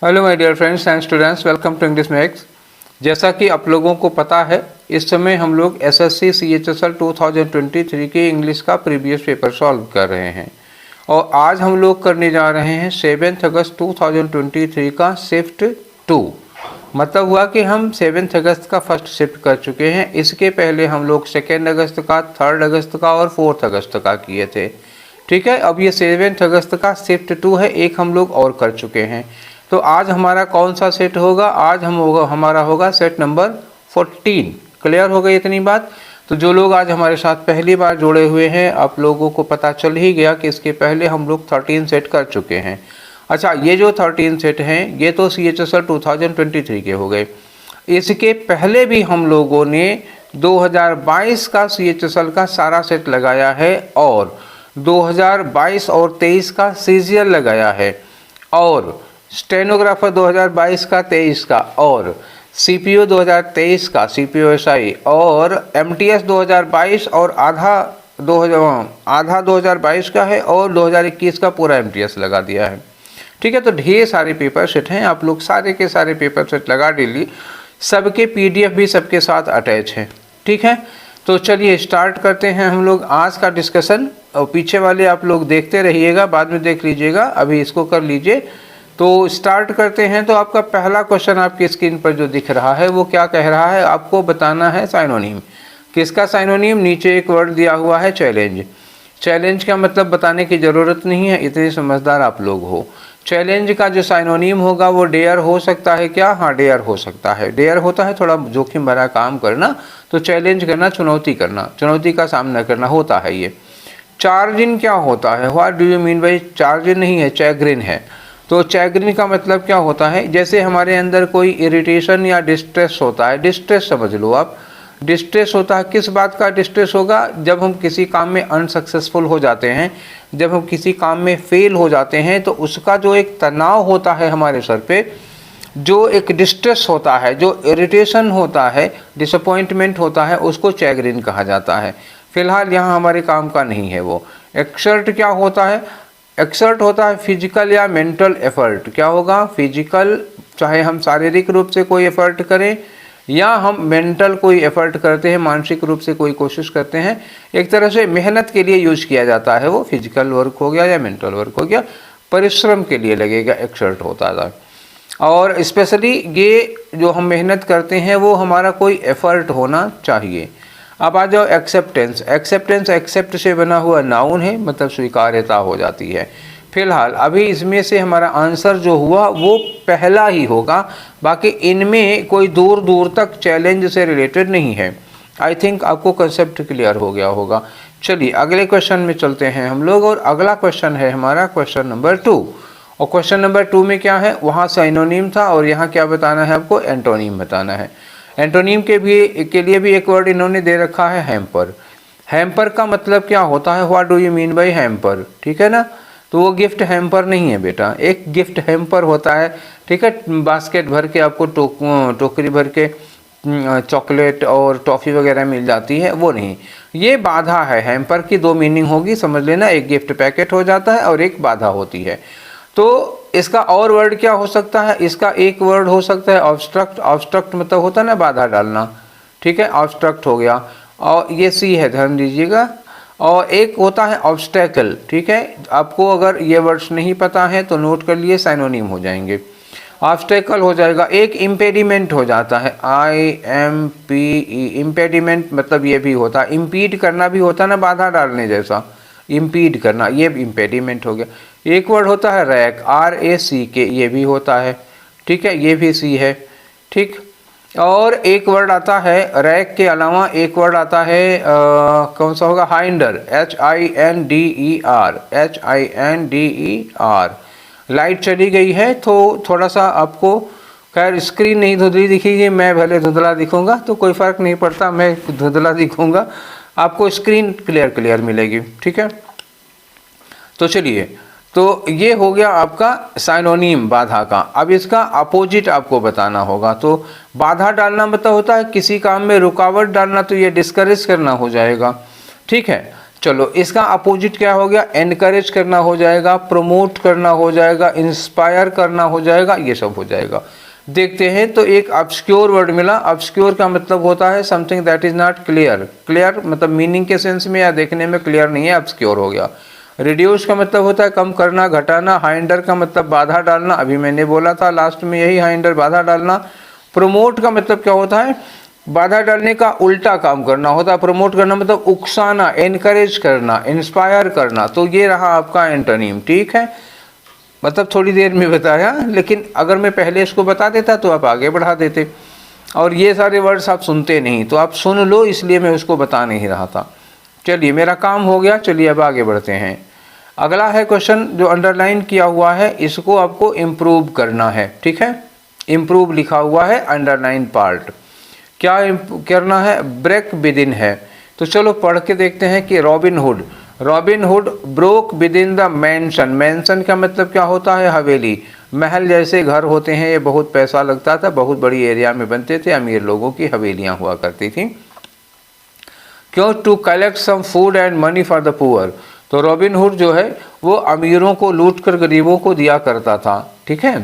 Hello my dear friends and students, welcome to English Max. जैसा कि आप लोगों को पता है, इस समय हम लोग एसएससी सीएचएसएल 2023 के इंग्लिश का प्रीवियस पेपर सॉल्व कर रहे हैं और आज हम लोग करने जा रहे हैं 7 अगस्त 2023 का शिफ्ट 2। मतलब हुआ कि हम 7 अगस्त का फर्स्ट शिफ्ट कर चुके हैं। इसके पहले हम लोग 2 अगस्त का, 3 अगस्त का और 4 अगस्त का किए थे। ठीक है, अब ये 7 अगस्त का शिफ्ट 2 है, एक हम लोग और कर चुके हैं। तो आज हमारा कौन सा सेट होगा? आज हमारा होगा सेट नंबर 14। क्लियर हो गई इतनी बात? तो जो लोग आज हमारे साथ पहली बार जुड़े हुए हैं, आप लोगों को पता चल ही गया कि इसके पहले हम लोग 13 सेट कर चुके हैं। अच्छा, ये जो 13 सेट हैं ये तो CHSL 2023 के हो गए। इसके पहले भी हम लोगों ने 2022 का CHSL का सारा सेट लगाया है और 2022 और 23 का CGL लगाया है और स्टेनोग्राफर 2022 का, 23 का और CPO 2023 का, CPO SI और MTS 2022 और आधा 2022 का है और 2021 का पूरा MTS लगा दिया है। ठीक है, तो ढेर सारे पेपर सेट हैं, आप लोग सारे के सारे पेपर सेट लगा डीली। सबके PDF भी सबके साथ अटैच है। ठीक है, तो चलिए स्टार्ट करते हैं हम लोग आज का डिस्कशन। और पीछे वाले आप लोग देखते रहिएगा, बाद में देख लीजिएगा, अभी इसको कर लीजिए। तो स्टार्ट करते हैं। तो आपका पहला क्वेश्चन आपकी स्क्रीन पर जो दिख रहा है वो क्या कह रहा है? आपको बताना है साइनोनिम। किसका साइनोनिम? नीचे एक वर्ड दिया हुआ है चैलेंज। चैलेंज का मतलब बताने की ज़रूरत नहीं है, इतने समझदार आप लोग हो। चैलेंज का जो साइनोनिम होगा वो डेयर हो सकता है क्या? हाँ, डेयर हो सकता है। डेयर होता है थोड़ा जोखिम भरा काम करना, तो चैलेंज करना, चुनौती करना, चुनौती का सामना करना होता है ये। चार्जिन क्या होता है? What do you mean by? Charging नहीं है, चैग्रिन है। तो चैग्रिन का मतलब क्या होता है? जैसे हमारे अंदर कोई इरिटेशन या डिस्ट्रेस होता है, डिस्ट्रेस समझ लो आप। डिस्ट्रेस होता है, किस बात का डिस्ट्रेस होगा? जब हम किसी काम में अनसक्सेसफुल हो जाते हैं, जब हम किसी काम में फेल हो जाते हैं, तो उसका जो एक तनाव होता है हमारे सर पे, जो एक डिस्ट्रेस होता है, जो इरिटेशन होता है, डिसअपॉइंटमेंट होता है, उसको चैग्रिन कहा जाता है। फिलहाल यहाँ हमारे काम का नहीं है वो। एक्सर्ट क्या होता है? एक्सर्ट होता है फिजिकल या मेंटल एफर्ट। क्या होगा? फिजिकल, चाहे हम शारीरिक रूप से कोई एफर्ट करें या हम मेंटल कोई एफर्ट करते हैं, मानसिक रूप से कोई कोशिश करते हैं, एक तरह से मेहनत के लिए यूज किया जाता है। वो फिजिकल वर्क हो गया या मेंटल वर्क हो गया, परिश्रम के लिए लगेगा, एक्सर्ट होता था। और स्पेशली ये जो हम मेहनत करते हैं वो हमारा कोई एफर्ट होना चाहिए। अब आ जाओ एक्सेप्टेंस। एक्सेप्टेंस एक्सेप्ट से बना हुआ नाउन है, मतलब स्वीकार्यता हो जाती है। फिलहाल अभी इसमें से हमारा आंसर जो हुआ वो पहला ही होगा, बाकी इनमें कोई दूर दूर तक चैलेंज से रिलेटेड नहीं है। आई थिंक आपको कंसेप्ट क्लियर हो गया होगा। चलिए अगले क्वेश्चन में चलते हैं हम लोग, और अगला क्वेश्चन है हमारा क्वेश्चन नंबर 2। और क्वेश्चन नंबर 2 में क्या है? वहाँ साइनोनिम था और यहाँ क्या बताना है आपको? एंटोनिम बताना है। एंटोनिम के लिए भी एक वर्ड इन्होंने दे रखा है, हैम्पर। हैम्पर का मतलब क्या होता है? What do you mean by hamper? ठीक है ना, तो वो गिफ्ट हैम्पर नहीं है बेटा, एक गिफ्ट हैम्पर होता है। ठीक है, बास्केट भर के आपको टोकरी भर के चॉकलेट और टॉफ़ी वगैरह मिल जाती है, वो नहीं। ये बाधा है। हैम्पर की 2 मीनिंग होगी, समझ लेना। एक गिफ्ट पैकेट हो जाता है और एक बाधा होती है। तो इसका और वर्ड क्या हो सकता है? इसका एक वर्ड हो सकता है ऑब्स्ट्रक्ट। ऑब्स्ट्रक्ट मतलब होता है ना बाधा डालना। ठीक है, ऑब्स्ट्रक्ट हो गया और ये सी है, ध्यान दीजिएगा। और एक होता है ऑब्स्टेकल। ठीक है, आपको अगर ये वर्ड्स नहीं पता है तो नोट कर लिए, साइनोनिम हो जाएंगे। ऑब्स्टेकल हो जाएगा। एक इम्पेडिमेंट हो जाता है, IMPE। इम्पेडिमेंट मतलब ये भी होता है, इम्पीड करना भी होता है ना, बाधा डालने जैसा, इम्पीड करना, ये इम्पेडिमेंट हो गया। एक वर्ड होता है रैक, RACK, ये भी होता है। ठीक है, ये भी सी है। ठीक, और एक वर्ड आता है रैक के अलावा, एक वर्ड आता है कौन सा होगा? Hinder, HINDER। लाइट चली गई है तो थोड़ा सा आपको, खैर स्क्रीन नहीं धुंधली दिखेगी, मैं भले धुंधला दिखूंगा तो कोई फ़र्क नहीं पड़ता, मैं धुंधला दिखूंगा, आपको स्क्रीन क्लियर मिलेगी। ठीक है, तो चलिए, तो ये हो गया आपका साइनोनिम बाधा का। अब इसका अपोजिट आपको बताना होगा। तो बाधा डालना मतलब होता है किसी काम में रुकावट डालना, तो ये डिस्करेज करना हो जाएगा। ठीक है, चलो इसका अपोजिट क्या हो गया, एनकरेज करना हो जाएगा, प्रमोट करना हो जाएगा, इंस्पायर करना हो जाएगा, ये सब हो जाएगा। देखते हैं तो एक ऑब्सक्योर वर्ड मिला। ऑब्सक्योर का मतलब होता है something that is not clear. Clear मतलब मीनिंग के सेंस में या देखने में क्लियर नहीं है, ऑब्सक्योर हो गया। रिड्यूस का मतलब होता है कम करना, घटाना। हाइंडर का मतलब बाधा डालना, अभी मैंने बोला था लास्ट में यही, हाइंडर बाधा डालना। प्रमोट का मतलब क्या होता है, बाधा डालने का उल्टा काम करना होता है। प्रमोट करना मतलब उकसाना, एनकरेज करना, इंस्पायर करना। तो ये रहा आपका एंटोनिम, ठीक है। मतलब थोड़ी देर में बताया, लेकिन अगर मैं पहले इसको बता देता तो आप आगे बढ़ा देते, और ये सारे वर्ड्स आप सुनते नहीं, तो आप सुन लो इसलिए मैं उसको बता नहीं रहा था। चलिए मेरा काम हो गया, चलिए अब आगे बढ़ते हैं। अगला है क्वेश्चन जो अंडरलाइन किया हुआ है, इसको आपको इम्प्रूव करना है, ठीक है। इम्प्रूव लिखा हुआ है अंडरलाइन पार्ट, क्या करना है, ब्रेक विद इन है। तो चलो पढ़ के देखते हैं कि robin hood broke with in the mention. Mention का मतलब क्या होता है, हवेली। महल जैसे घर होते हैं, ये बहुत पैसा लगता था, बहुत बड़ी एरिया में बनते थे, अमीर लोगों की हवेलियां हुआ करती थी। क्यों, to collect some food and money for the poor. तो रॉबिन हुड जो है वो अमीरों को लूट कर गरीबों को दिया करता था, ठीक है।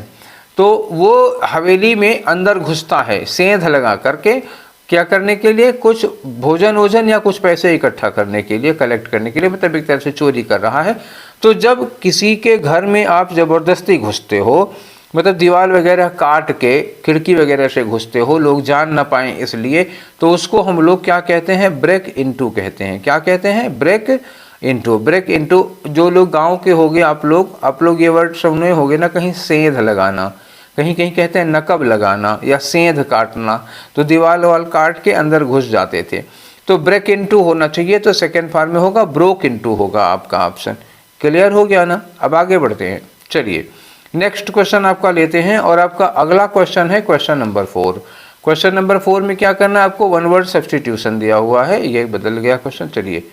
तो वो हवेली में अंदर घुसता है सेंध लगा करके, क्या करने के लिए, कुछ भोजन वोजन या कुछ पैसे इकट्ठा करने के लिए, कलेक्ट करने के लिए, मतलब एक तरह से चोरी कर रहा है। तो जब किसी के घर में आप ज़बरदस्ती घुसते हो, मतलब दीवार वगैरह काट के खिड़की वगैरह से घुसते हो, लोग जान ना पाएँ इसलिए, तो उसको हम लोग क्या कहते हैं, ब्रेक इनटू कहते हैं। क्या कहते हैं, ब्रेक इनटू। ब्रेक इनटू, जो लोग गांव के होगे आप लोग ये वर्ड सुने होगे ना, कहीं सेंध लगाना, कहीं कहीं कहते हैं नकब लगाना या सेंध काटना। तो दीवार वाल काट के अंदर घुस जाते थे। तो ब्रेक इनटू होना चाहिए, तो सेकेंड फॉर्म में होगा ब्रोक इनटू होगा आपका ऑप्शन। क्लियर हो गया ना। अब आगे बढ़ते हैं, चलिए नेक्स्ट क्वेश्चन आपका लेते हैं, और आपका अगला क्वेश्चन है क्वेश्चन नंबर 4। क्वेश्चन नंबर 4 में क्या करना है आपको, वन वर्ड सब्स्टिट्यूशन दिया हुआ है, ये बदल गया क्वेश्चन। चलिए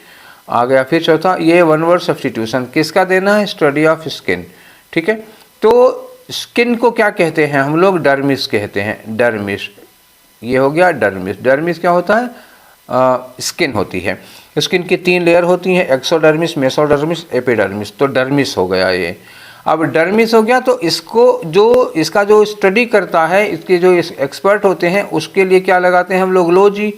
आ गया फिर चौथा, ये वन वर्ड सब्स्टिट्यूशन किसका देना है, स्टडी ऑफ स्किन, ठीक है। तो स्किन को क्या कहते हैं हम लोग, डर्मिस कहते हैं, डर्मिस। ये हो गया डर्मिस। डर्मिस क्या होता है, स्किन होती है। स्किन की 3 लेयर होती हैं, एक्सोडर्मिस, मेसोडर्मिस, एपिडर्मिस। तो डर्मिस हो गया ये। अब डर्मिस हो गया, तो इसका जो स्टडी करता है, इसके जो एक्सपर्ट होते हैं, उसके लिए क्या लगाते हैं हम लोग, लॉजी।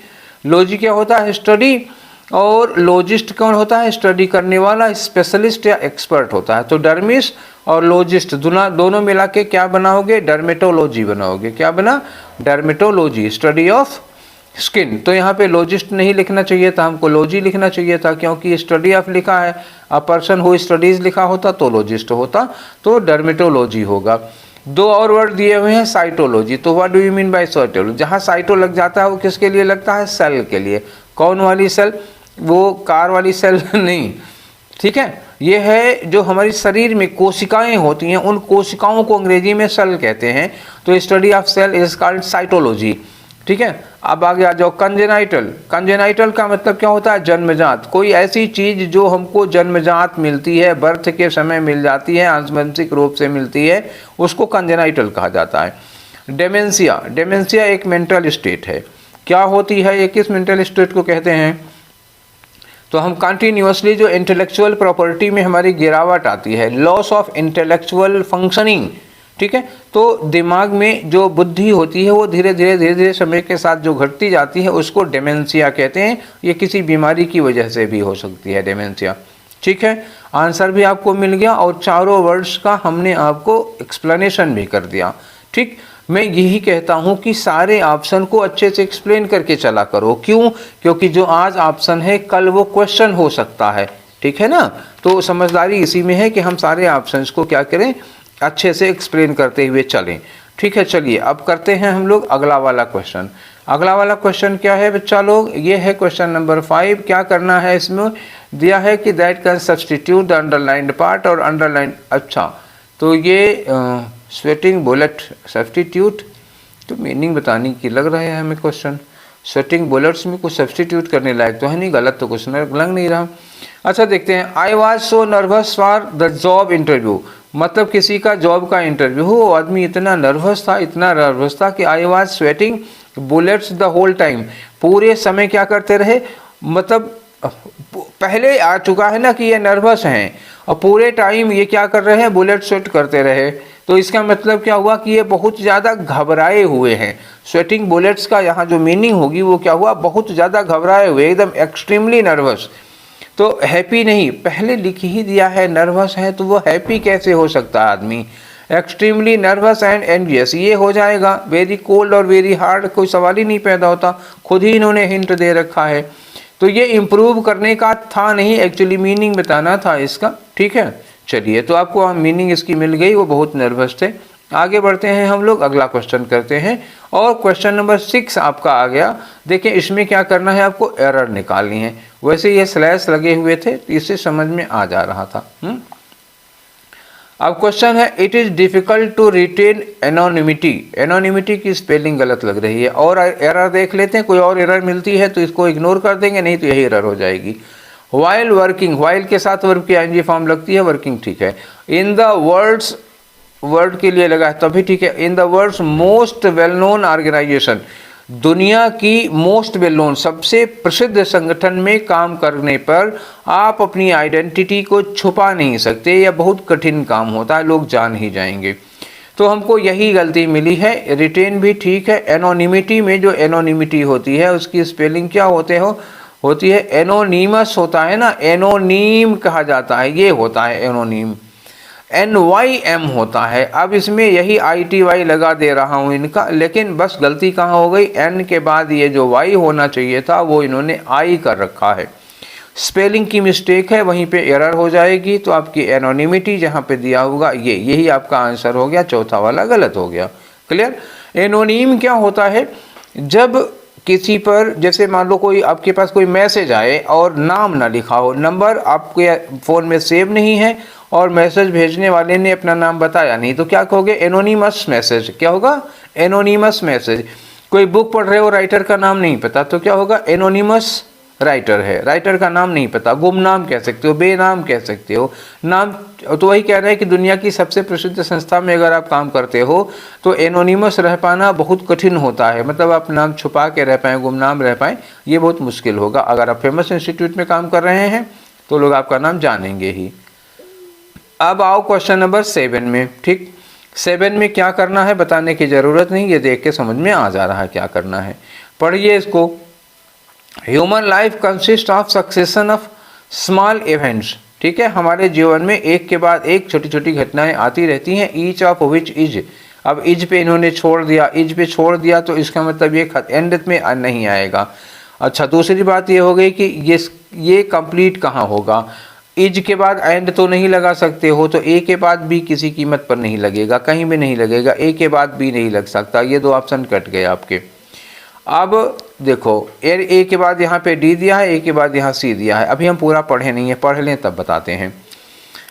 लॉजी क्या होता है, स्टडी। और लॉजिस्ट कौन होता है, स्टडी करने वाला, स्पेशलिस्ट या एक्सपर्ट होता है। तो डर्मिस और लॉजिस्ट दोनों मिला के क्या बनाओगे, डर्मेटोलॉजी बनाओगे। क्या बना, डर्मेटोलॉजी, स्टडी ऑफ स्किन। तो यहाँ पे लॉजिस्ट नहीं लिखना चाहिए था, हमको लॉजी लिखना चाहिए था, क्योंकि स्टडी ऑफ लिखा है, अ पर्सन हु स्टडीज लिखा होता तो लॉजिस्ट होता, तो डर्मेटोलॉजी होगा। 2 और वर्ड दिए हुए हैं, साइटोलॉजी। तो what do you mean by cytology, जहाँ साइटो लग जाता है वो किसके लिए लगता है, सेल के लिए। कौन वाली सेल, वो कार वाली सेल नहीं, ठीक है। ये है जो हमारी शरीर में कोशिकाएं होती हैं, उन कोशिकाओं को अंग्रेजी में सेल कहते हैं। तो study of cell is called cytology, ठीक है। अब आगे आ जाओ, कंजेनाइटल। कंजेनाइटल का मतलब क्या होता है, जन्मजात। कोई ऐसी चीज जो हमको जन्मजात मिलती है, बर्थ के समय मिल जाती है, आनुवंशिक रूप से मिलती है, उसको कंजेनाइटल कहा जाता है। डेमेंशिया, डेमेंशिया एक मेंटल स्टेट है। क्या होती है ये, किस मेंटल स्टेट को कहते हैं, तो हम कंटिन्यूसली जो इंटेलेक्चुअल प्रॉपर्टी में हमारी गिरावट आती है, लॉस ऑफ इंटेलेक्चुअल फंक्शनिंग, ठीक है। तो दिमाग में जो बुद्धि होती है वो धीरे धीरे समय के साथ जो घटती जाती है, उसको डेमेंशिया कहते हैं। ये किसी बीमारी की वजह से भी हो सकती है डेमेंशिया, ठीक है। आंसर भी आपको मिल गया, और चारों वर्ड्स का हमने आपको एक्सप्लेनेशन भी कर दिया, ठीक। मैं यही कहता हूँ कि सारे ऑप्शन को अच्छे से एक्सप्लेन करके चला करो। क्यों, क्योंकि जो आज ऑप्शन है कल वो क्वेश्चन हो सकता है, ठीक है ना। तो समझदारी इसी में है कि हम सारे ऑप्शंस को क्या करें, अच्छे से एक्सप्लेन करते हुए चलें, ठीक है। चलिए अब करते हैं हम लोग अगला वाला क्वेश्चन। अगला वाला क्वेश्चन क्या है बच्चा लोग, ये है क्वेश्चन नंबर 5। क्या करना है, इसमें दिया है कि that can substitute the underlined part और अंडरलाइन। अच्छा, तो ये स्वेटिंग बुलेट सब्सटीट्यूट, तो मीनिंग बताने की लग रहा है हमें क्वेश्चन। स्वेटिंग बुलेट्स में कुछ सब्सटीट्यूट करने लायक तो है नहीं, गलत तो कुछ लग नहीं रहा। अच्छा देखते हैं, I was so nervous for the job interview. मतलब किसी का जॉब का इंटरव्यू हो, आदमी इतना नर्वस था कि I was sweating bullets the whole time. पूरे समय क्या करते रहे, मतलब पहले आ चुका है ना कि ये नर्वस हैं और पूरे टाइम ये क्या कर रहे हैं, बुलेट स्वेट करते रहे, तो इसका मतलब क्या हुआ कि ये बहुत ज़्यादा घबराए हुए हैं। स्वेटिंग बुलेट्स का यहाँ जो मीनिंग होगी वो क्या हुआ, बहुत ज़्यादा घबराए हुए, एकदम एक्सट्रीमली नर्वस। तो हैप्पी नहीं, पहले लिख ही दिया है नर्वस है, तो वो हैप्पी कैसे हो सकता है आदमी। एक्सट्रीमली नर्वस एंड एंजियस ये हो जाएगा। वेरी कोल्ड और वेरी हार्ड कोई सवाल ही नहीं पैदा होता, खुद ही इन्होंने हिंट दे रखा है। तो ये इम्प्रूव करने का था नहीं, एक्चुअली मीनिंग बताना था इसका, ठीक है। चलिए, तो आपको मीनिंग इसकी मिल गई, वो बहुत नर्वस थे। आगे बढ़ते हैं हम लोग, अगला क्वेश्चन करते हैं। और क्वेश्चन नंबर 6 आपका आ गया। देखिए इसमें क्या करना है, आपको एरर निकालनी है। वैसे ये स्लैश लगे हुए थे तो इससे समझ में आ जा रहा था। अब क्वेश्चन है, it is difficult to retain anonymity. Anonymity की स्पेलिंग गलत लग रही है, और एरर देख लेते हैं, कोई और एरर मिलती है तो इसको इग्नोर कर देंगे, नहीं तो यही एरर हो जाएगी। वाइल वर्किंग, वाइल के साथ वर्ब की आईएनजी फॉर्म लगती है, वर्किंग ठीक है। इन द वर्ड्स, वर्ड के लिए लगा है तभी ठीक है। In the world's most well known organisation, दुनिया की मोस्ट वेल नोन सबसे प्रसिद्ध संगठन में काम करने पर आप अपनी आइडेंटिटी को छुपा नहीं सकते, यह बहुत कठिन काम होता है, लोग जान ही जाएंगे। तो हमको यही गलती मिली है। रिटेन भी ठीक है। एनोनिमिटी में जो एनोनिमिटी होती है उसकी स्पेलिंग क्या होती है एनोनीमस होता है ना, एनोनीम कहा जाता है, ये होता है एनोनीम। NYM होता है। अब इसमें यही ITY लगा दे रहा हूँ इनका, लेकिन बस गलती कहाँ हो गई, N के बाद ये जो Y होना चाहिए था वो इन्होंने I कर रखा है। स्पेलिंग की मिस्टेक है, वहीं पे एरर हो जाएगी। तो आपकी एनोनिमिटी जहाँ पे दिया होगा यही आपका आंसर हो गया, चौथा वाला गलत हो गया। क्लियर। एनोनीम क्या होता है, जब किसी पर जैसे मान लो कोई आपके पास कोई मैसेज आए और नाम ना लिखा हो, नंबर आपके फ़ोन में सेव नहीं है और मैसेज भेजने वाले ने अपना नाम बताया नहीं, तो क्या कहोगे, एनोनीमस मैसेज। क्या होगा, एनोनीमस मैसेज। कोई बुक पढ़ रहे हो, राइटर का नाम नहीं पता, तो क्या होगा, एनोनीमस राइटर है, राइटर का नाम नहीं पता, गुमनाम कह सकते हो, बेनाम कह सकते हो, नाम। तो वही कह रहे हैं कि दुनिया की सबसे प्रसिद्ध संस्था में अगर आप काम करते हो तो एनोनिमस रह पाना बहुत कठिन होता है, मतलब आप नाम छुपा के रह पाएँ, गुमनाम रह पाएँ, ये बहुत मुश्किल होगा। अगर आप फेमस इंस्टीट्यूट में काम कर रहे हैं तो लोग आपका नाम जानेंगे ही। अब आओ क्वेश्चन नंबर 7 में। ठीक, 7 में क्या करना है बताने की ज़रूरत नहीं, ये देख के समझ में आ जा रहा है क्या करना है। पढ़िए इसको। Human life consist of succession of small events. ठीक है, हमारे जीवन में एक के बाद एक छोटी छोटी घटनाएं आती रहती हैं। ईच ऑफ विच इज, अब इज पे इन्होंने छोड़ दिया, इज पे छोड़ दिया तो इसका मतलब ये एंड में नहीं आएगा। अच्छा, दूसरी बात ये हो गई कि ये कंप्लीट कहाँ होगा, इज के बाद एंड तो नहीं लगा सकते हो, तो ए के बाद बी किसी कीमत पर नहीं लगेगा, कहीं भी नहीं लगेगा, ए के बाद बी नहीं लग सकता, ये दो ऑप्शन कट गए आपके। अब देखो, ए के बाद यहाँ पे डी दिया है, ए के बाद यहाँ सी दिया है। अभी हम पूरा पढ़े नहीं है, पढ़ लें तब बताते हैं।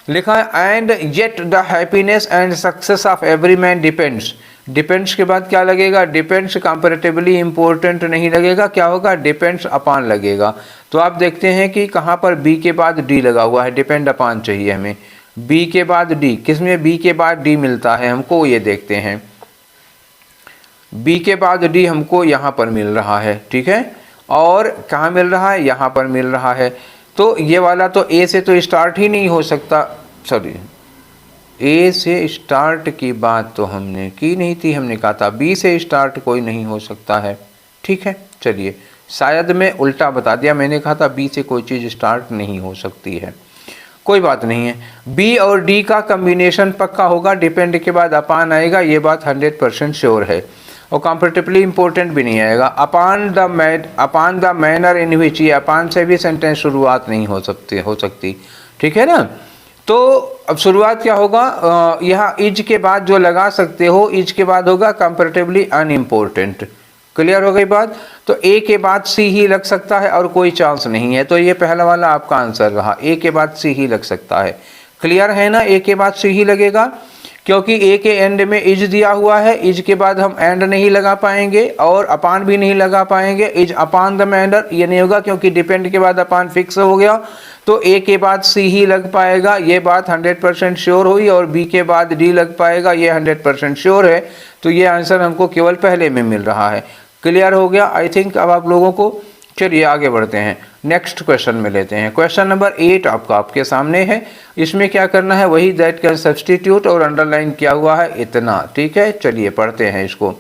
लिखा है and yet the happiness and success of every man depends. Depends के बाद क्या लगेगा, डिपेंड्स कंपैरेटिवली इम्पोर्टेंट नहीं लगेगा, क्या होगा, डिपेंड्स अपॉन लगेगा। तो आप देखते हैं कि कहाँ पर बी के बाद डी लगा हुआ है, डिपेंड अपॉन चाहिए हमें, बी के बाद डी, किसमें बी के बाद डी मिलता है हमको, ये देखते हैं। बी के बाद डी हमको यहाँ पर मिल रहा है, ठीक है, और कहाँ मिल रहा है, यहाँ पर मिल रहा है। तो ये वाला तो ए से तो स्टार्ट ही नहीं हो सकता, सॉरी ए से स्टार्ट की बात तो हमने की नहीं थी, हमने कहा था बी से स्टार्ट कोई नहीं हो सकता है। ठीक है, चलिए, शायद मैं उल्टा बता दिया, मैंने कहा था बी से कोई चीज़ स्टार्ट नहीं हो सकती है, कोई बात नहीं है। बी और डी का कम्बिनेशन पक्का होगा, डिपेंड के बाद अपान आएगा, ये बात 100% श्योर है, और कंपैरेटिवली इंपॉर्टेंट भी नहीं आएगा। अपॉन द मैनर इन विच, ये अपान से भी सेंटेंस शुरुआत नहीं हो सकती, ठीक है ना। तो अब शुरुआत क्या होगा, यहाँ इज के बाद जो लगा सकते हो, इज के बाद होगा कंपैरेटिवली अनइम्पोर्टेंट। क्लियर हो गई बात। तो ए के बाद सी ही लग सकता है और कोई चांस नहीं है, तो ये पहला वाला आपका आंसर रहा, ए के बाद सी ही लग सकता है। क्लियर है ना, ए के बाद सी ही लगेगा, क्योंकि ए के एंड में इज दिया हुआ है, इज के बाद हम एंड नहीं लगा पाएंगे और अपान भी नहीं लगा पाएंगे। इज अपान द मैनर ये नहीं होगा, क्योंकि डिपेंड के बाद अपान फिक्स हो गया, तो ए के बाद सी ही लग पाएगा, ये बात 100% श्योर हुई, और बी के बाद डी लग पाएगा, ये 100% श्योर है। तो ये आंसर हमको केवल पहले में मिल रहा है। क्लियर हो गया आई थिंक अब आप लोगों को। चलिए आगे बढ़ते हैं, नेक्स्ट क्वेश्चन में लेते हैं। क्वेश्चन नंबर 8 आपके सामने है। इसमें क्या करना है, वही दैट कैन सब्सटीट्यूट और अंडरलाइन किया हुआ है इतना, ठीक है। चलिए पढ़ते हैं इसको।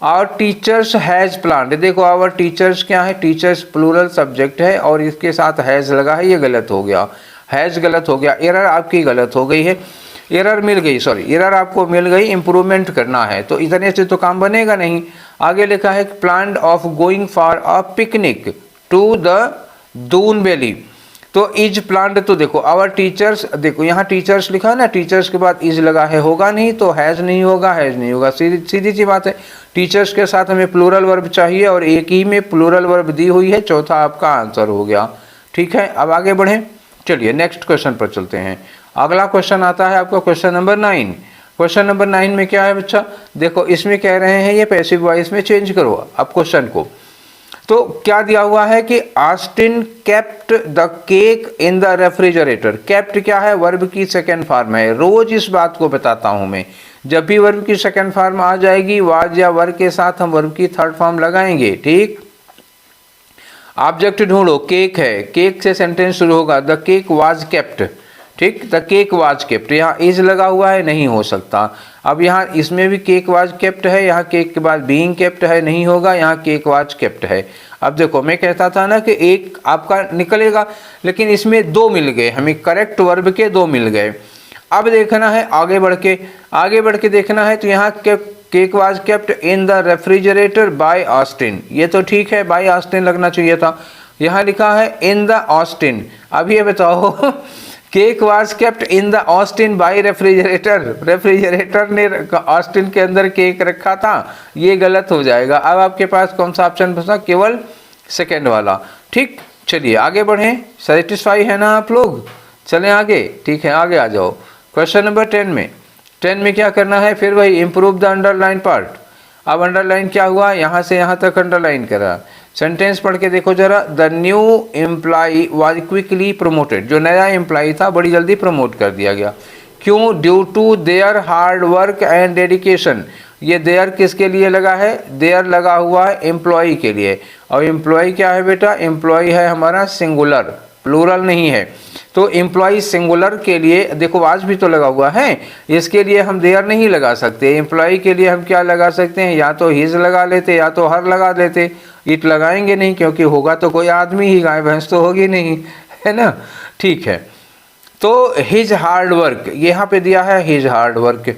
आवर टीचर्स हैज़ प्लान्ड, देखो आवर टीचर्स क्या है, टीचर्स प्लूरल सब्जेक्ट है और इसके साथ हैज़ लगा है, ये गलत हो गया, हैज़ गलत हो गया, एरर आपकी गलत हो गई है, एरर मिल गई, सॉरी एरर आपको मिल गई, इम्प्रूवमेंट करना है, तो इतने से तो काम बनेगा नहीं। आगे लिखा है plan of going for a picnic to the Doon valley, तो इज प्लान्ड, तो देखो आवर टीचर्स, देखो यहाँ टीचर्स लिखा है ना, टीचर्स के बाद इज लगा है, होगा नहीं तो हैज़ नहीं होगा, हैज़ नहीं होगा, सीधी सी बात है। टीचर्स के साथ हमें प्लूरल वर्ब चाहिए और एक ही में प्लूरल वर्ब दी हुई है, चौथा आपका आंसर हो गया, ठीक है। अब आगे बढ़ें, चलिए नेक्स्ट क्वेश्चन पर चलते हैं। अगला क्वेश्चन आता है आपका क्वेश्चन नंबर 9। क्वेश्चन नंबर 9 में क्या है बच्चा, देखो इसमें कह रहे हैं ये पैसिव वॉइस में चेंज करो अब क्वेश्चन को। तो क्या दिया हुआ है कि Austin kept the cake in the refrigerator, kept क्या है, वर्ब की सेकंड फॉर्म है। रोज इस बात को बताता हूं मैं, जब भी वर्ब की सेकंड फॉर्म आ जाएगी वाज या वर के साथ हम वर्ब की थर्ड फॉर्म लगाएंगे, ठीक। ऑब्जेक्ट ढूंढो, केक है, केक से सेंटेंस शुरू होगा, द केक वाज केप्ट, ठीक, द केक वाज केप्ट, यहाँ इज लगा हुआ है, नहीं हो सकता। अब यहाँ इसमें भी केक वाज केप्ट है, यहाँ केक के बाद बीइंग केप्ट है, नहीं होगा, यहाँ केक वाज केप्ट है। अब देखो मैं कहता था ना कि एक आपका निकलेगा, लेकिन इसमें दो मिल गए हमें, करेक्ट वर्ब के दो मिल गए। अब देखना है आगे बढ़ के देखना है, तो यहाँ cake was kept in the refrigerator by Austin, ये तो ठीक है, बाय ऑस्टिन लगना चाहिए था, यहाँ लिखा है इन द ऑस्टिन। अब ये बताओ cake was kept in the Austin by refrigerator, refrigerator ने ऑस्टिन के अंदर केक रखा था, ये गलत हो जाएगा। अब आपके पास कौन सा ऑप्शन बचा, केवल सेकंड वाला, ठीक। चलिए आगे बढ़ें, सेटिस्फाई है ना आप लोग, चलें आगे, ठीक है आगे आ जाओ। क्वेश्चन नंबर 10 में क्या करना है, फिर वही इम्प्रूव द अंडरलाइन पार्ट। अब अंडरलाइन क्या हुआ, यहाँ से यहाँ तक अंडरलाइन करा, सेंटेंस पढ़ के देखो जरा, the new employee was quickly promoted, जो नया एम्प्लॉई था बड़ी जल्दी प्रमोट कर दिया गया, क्यों, due to their hard work and dedication, ये देयर किसके लिए लगा है, देयर लगा हुआ है एम्प्लॉई के लिए, और एम्प्लॉई क्या है बेटा, एम्प्लॉई है हमारा सिंगुलर, प्लूरल नहीं है, तो एम्प्लॉई सिंगुलर के लिए देखो आज भी तो लगा हुआ है, इसके लिए हम देयर नहीं लगा सकते, एम्प्लॉई के लिए हम क्या लगा सकते हैं, या तो हिज लगा लेते या तो हर लगा लेते, इट लगाएंगे नहीं क्योंकि होगा तो कोई आदमी ही, गाय भैंस तो होगी नहीं, है ना, ठीक है। तो हिज हार्ड वर्क, यहाँ पे दिया है हिज हार्ड वर्क,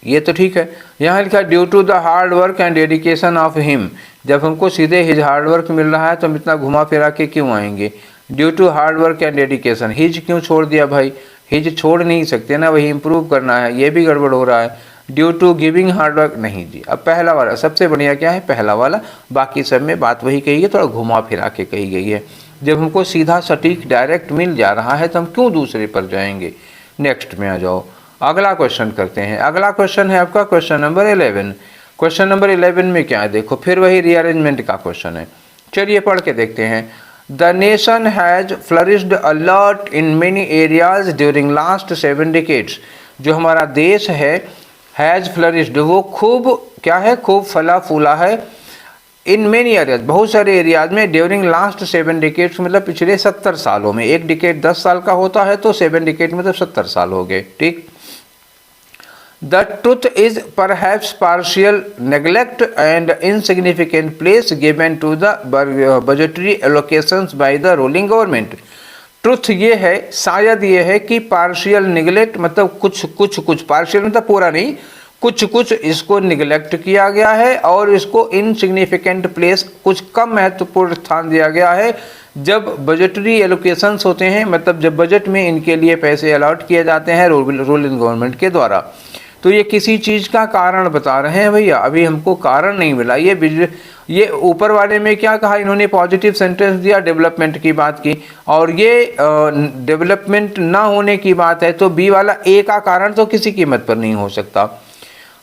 ये तो ठीक है। यहाँ लिखा due to the hard work and dedication of him, जब हमको सीधे हिज हार्ड वर्क मिल रहा है तो हम इतना घुमा फिरा के क्यों आएंगे, due to hard work and dedication, his क्यों छोड़ दिया भाई, हिज छोड़ नहीं सकते ना, वही इंप्रूव करना है, ये भी गड़बड़ हो रहा है। Due to giving hard work नहीं जी, अब पहला वाला सबसे बढ़िया क्या है, पहला वाला, बाकी सब में बात वही कही है, थोड़ा घुमा फिरा के कही गई है। जब हमको सीधा सटीक डायरेक्ट मिल जा रहा है तो हम क्यों दूसरे पर जाएंगे। नेक्स्ट में आ जाओ, अगला क्वेश्चन करते हैं। अगला क्वेश्चन है आपका क्वेश्चन नंबर 11। क्वेश्चन नंबर 11 में क्या है, देखो फिर वही रीअरेंजमेंट का क्वेश्चन है, चलिए पढ़ के देखते हैं। The nation has flourished a lot in many areas during last 7 decades, जो हमारा देश है हैज फ्लरिश्ड, वो खूब क्या है, खूब फला फूला है, इन मेनी एरियाज, बहुत सारे एरियाज में, ड्यूरिंग लास्ट 7 डिकेड्स मतलब पिछले 70 सालों में, एक डिकेड 10 साल का होता है तो 7 डिकेड मतलब 70 साल हो गए, ठीक। The truth is perhaps partial neglect and insignificant place given to the budgetary allocations by the ruling government. Truth ये है, शायद ये है कि पार्शियल निगलेक्ट मतलब कुछ पार्शियल मतलब पूरा नहीं, कुछ इसको निगलेक्ट किया गया है और इसको इनसिग्निफिकेंट प्लेस, कुछ कम महत्वपूर्ण स्थान दिया गया है। जब बजटरी एलोकेशंस होते हैं मतलब जब बजट में इनके लिए पैसे अलॉट किए जाते हैं रूलिंग गवर्नमेंट के द्वारा, तो ये किसी चीज़ का कारण बता रहे हैं भैया, अभी हमको कारण नहीं मिला। ये ऊपर वाले में क्या कहा इन्होंने, पॉजिटिव सेंटेंस दिया, डेवलपमेंट की बात की, और ये डेवलपमेंट ना होने की बात है, तो बी वाला ए का कारण तो किसी कीमत पर नहीं हो सकता।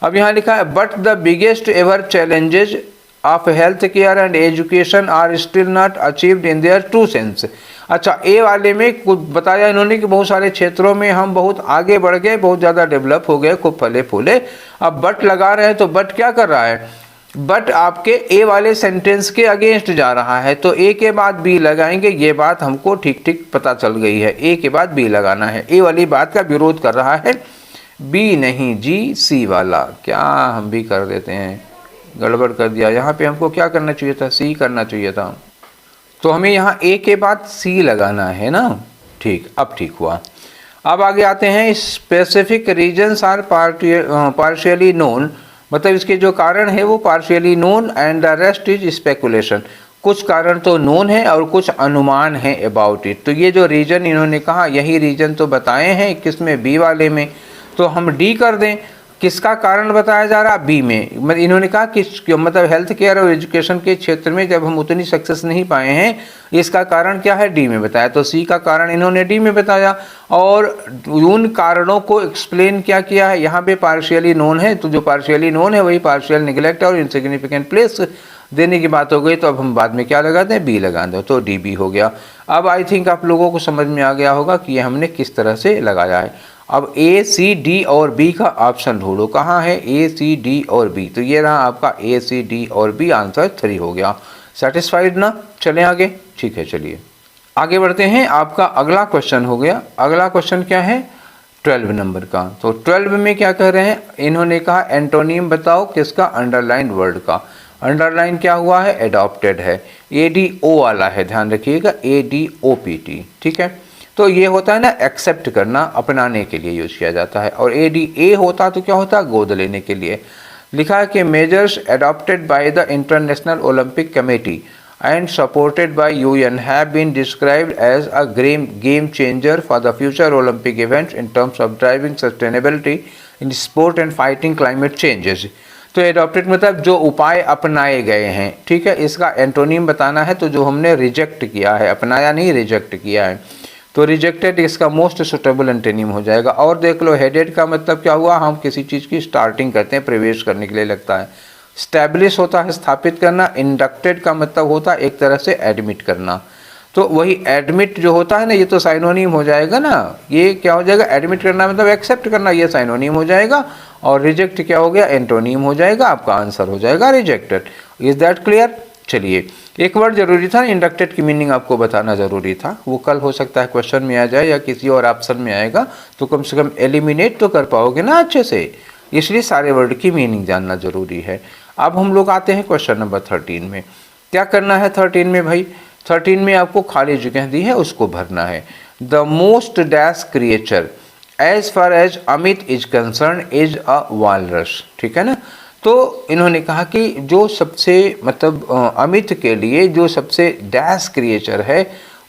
अब यहाँ लिखा है but the biggest ever challenges of health care and education are still not achieved in their true sense. अच्छा, ए वाले में कुछ बताया इन्होंने कि बहुत सारे क्षेत्रों में हम बहुत आगे बढ़ गए, बहुत ज़्यादा डेवलप हो गए, खूब फले फूले। अब बट लगा रहे हैं तो बट क्या कर रहा है, बट आपके ए वाले सेंटेंस के अगेंस्ट जा रहा है, तो ए के बाद बी लगाएंगे। ये बात हमको ठीक ठीक पता चल गई है, ए के बाद बी लगाना है। ए वाली बात का विरोध कर रहा है, बी नहीं जी सी वाला। क्या हम भी कर देते हैं, गड़बड़ कर दिया। यहाँ पे हमको क्या करना चाहिए था, सी करना चाहिए था। तो हमें यहाँ ए के बाद सी लगाना है ना। ठीक, अब ठीक हुआ। अब आगे आते हैं, specific reasons are partially known, मतलब इसके जो कारण है वो partially known and the rest is speculation. कुछ कारण तो नोन है और कुछ अनुमान है अबाउट इट। तो ये जो रीजन इन्होंने कहा, यही रीजन तो बताए हैं किसमें, बी वाले में। तो हम डी कर दें। किसका कारण बताया जा रहा, बी में। मतलब इन्होंने कहा कि मतलब हेल्थ केयर और एजुकेशन के क्षेत्र में जब हम उतनी सक्सेस नहीं पाए हैं, इसका कारण क्या है, डी में बताया। तो सी का कारण इन्होंने डी में बताया और उन कारणों को एक्सप्लेन क्या किया है, यहाँ पे पार्शियली नोन है, तो जो पार्शियली नोन है वही पार्शियल निगलेक्ट और इनसिग्निफिकेंट प्लेस देने की बात हो गई। तो अब हम बाद में क्या लगाते हैं, बी लगा दो, तो डी बी हो गया। अब आई थिंक आप लोगों को समझ में आ गया होगा कि ये हमने किस तरह से लगाया है। अब ए सी डी और बी का ऑप्शन ढूंढो, कहाँ है ए सी डी और बी। तो ये रहा आपका ए सी डी और बी, आंसर 3 हो गया। सेटिस्फाइड ना। चलें आगे, ठीक है चलिए आगे बढ़ते हैं। आपका अगला क्वेश्चन हो गया। अगला क्वेश्चन क्या है, 12 नंबर का। तो 12 में क्या कह रहे हैं, इन्होंने कहा एंटोनिम बताओ किसका, अंडरलाइन वर्ड का। अंडरलाइन क्या हुआ है, एडॉप्टेड है, ए डी ओ वाला है, ध्यान रखिएगा, A D O P T, ठीक है। तो ये होता है ना एक्सेप्ट करना, अपनाने के लिए यूज किया जाता है। और ए डी ए होता तो क्या होता, गोद लेने के लिए। लिखा है कि measures adopted by the International Olympic Committee and supported by UN have been described as a game changer for the future Olympic events in terms of driving sustainability in sport and fighting climate changes. तो adopted मतलब जो उपाय अपनाए गए हैं, ठीक है। इसका एंटोनिम बताना है, तो जो हमने रिजेक्ट किया है, अपनाया नहीं रिजेक्ट किया है, तो रिजेक्टेड इसका मोस्ट सुटेबल एंटोनिम हो जाएगा। और देख लो, हेडेड का मतलब क्या हुआ, हम किसी चीज़ की स्टार्टिंग करते हैं, प्रवेश करने के लिए लगता है। स्टैब्लिश होता है स्थापित करना। इंडक्टेड का मतलब होता है एक तरह से एडमिट करना। तो वही एडमिट जो होता है ना, ये तो साइनोनिम हो जाएगा ना। ये क्या हो जाएगा, एडमिट करना मतलब एक्सेप्ट करना, ये साइनोनिम हो जाएगा। और रिजेक्ट क्या हो गया, एंटोनिम हो जाएगा। आपका आंसर हो जाएगा रिजेक्टेड। Is that clear. चलिए, एक वर्ड जरूरी था, इंडक्टेड की मीनिंग आपको बताना जरूरी था। वो कल हो सकता है क्वेश्चन में आ जाए या किसी और ऑप्शन में आएगा, तो कम से कम एलिमिनेट तो कर पाओगे ना अच्छे से। इसलिए सारे वर्ड की मीनिंग जानना जरूरी है। अब हम लोग आते हैं क्वेश्चन नंबर 13 में। क्या करना है 13 में भाई, 13 में आपको खाली जगह दी है, उसको भरना है। The most dash creature as far as Amit is concern is a walrus, ठीक है ना। तो इन्होंने कहा कि जो सबसे मतलब अमित के लिए जो सबसे डैश क्रिएचर है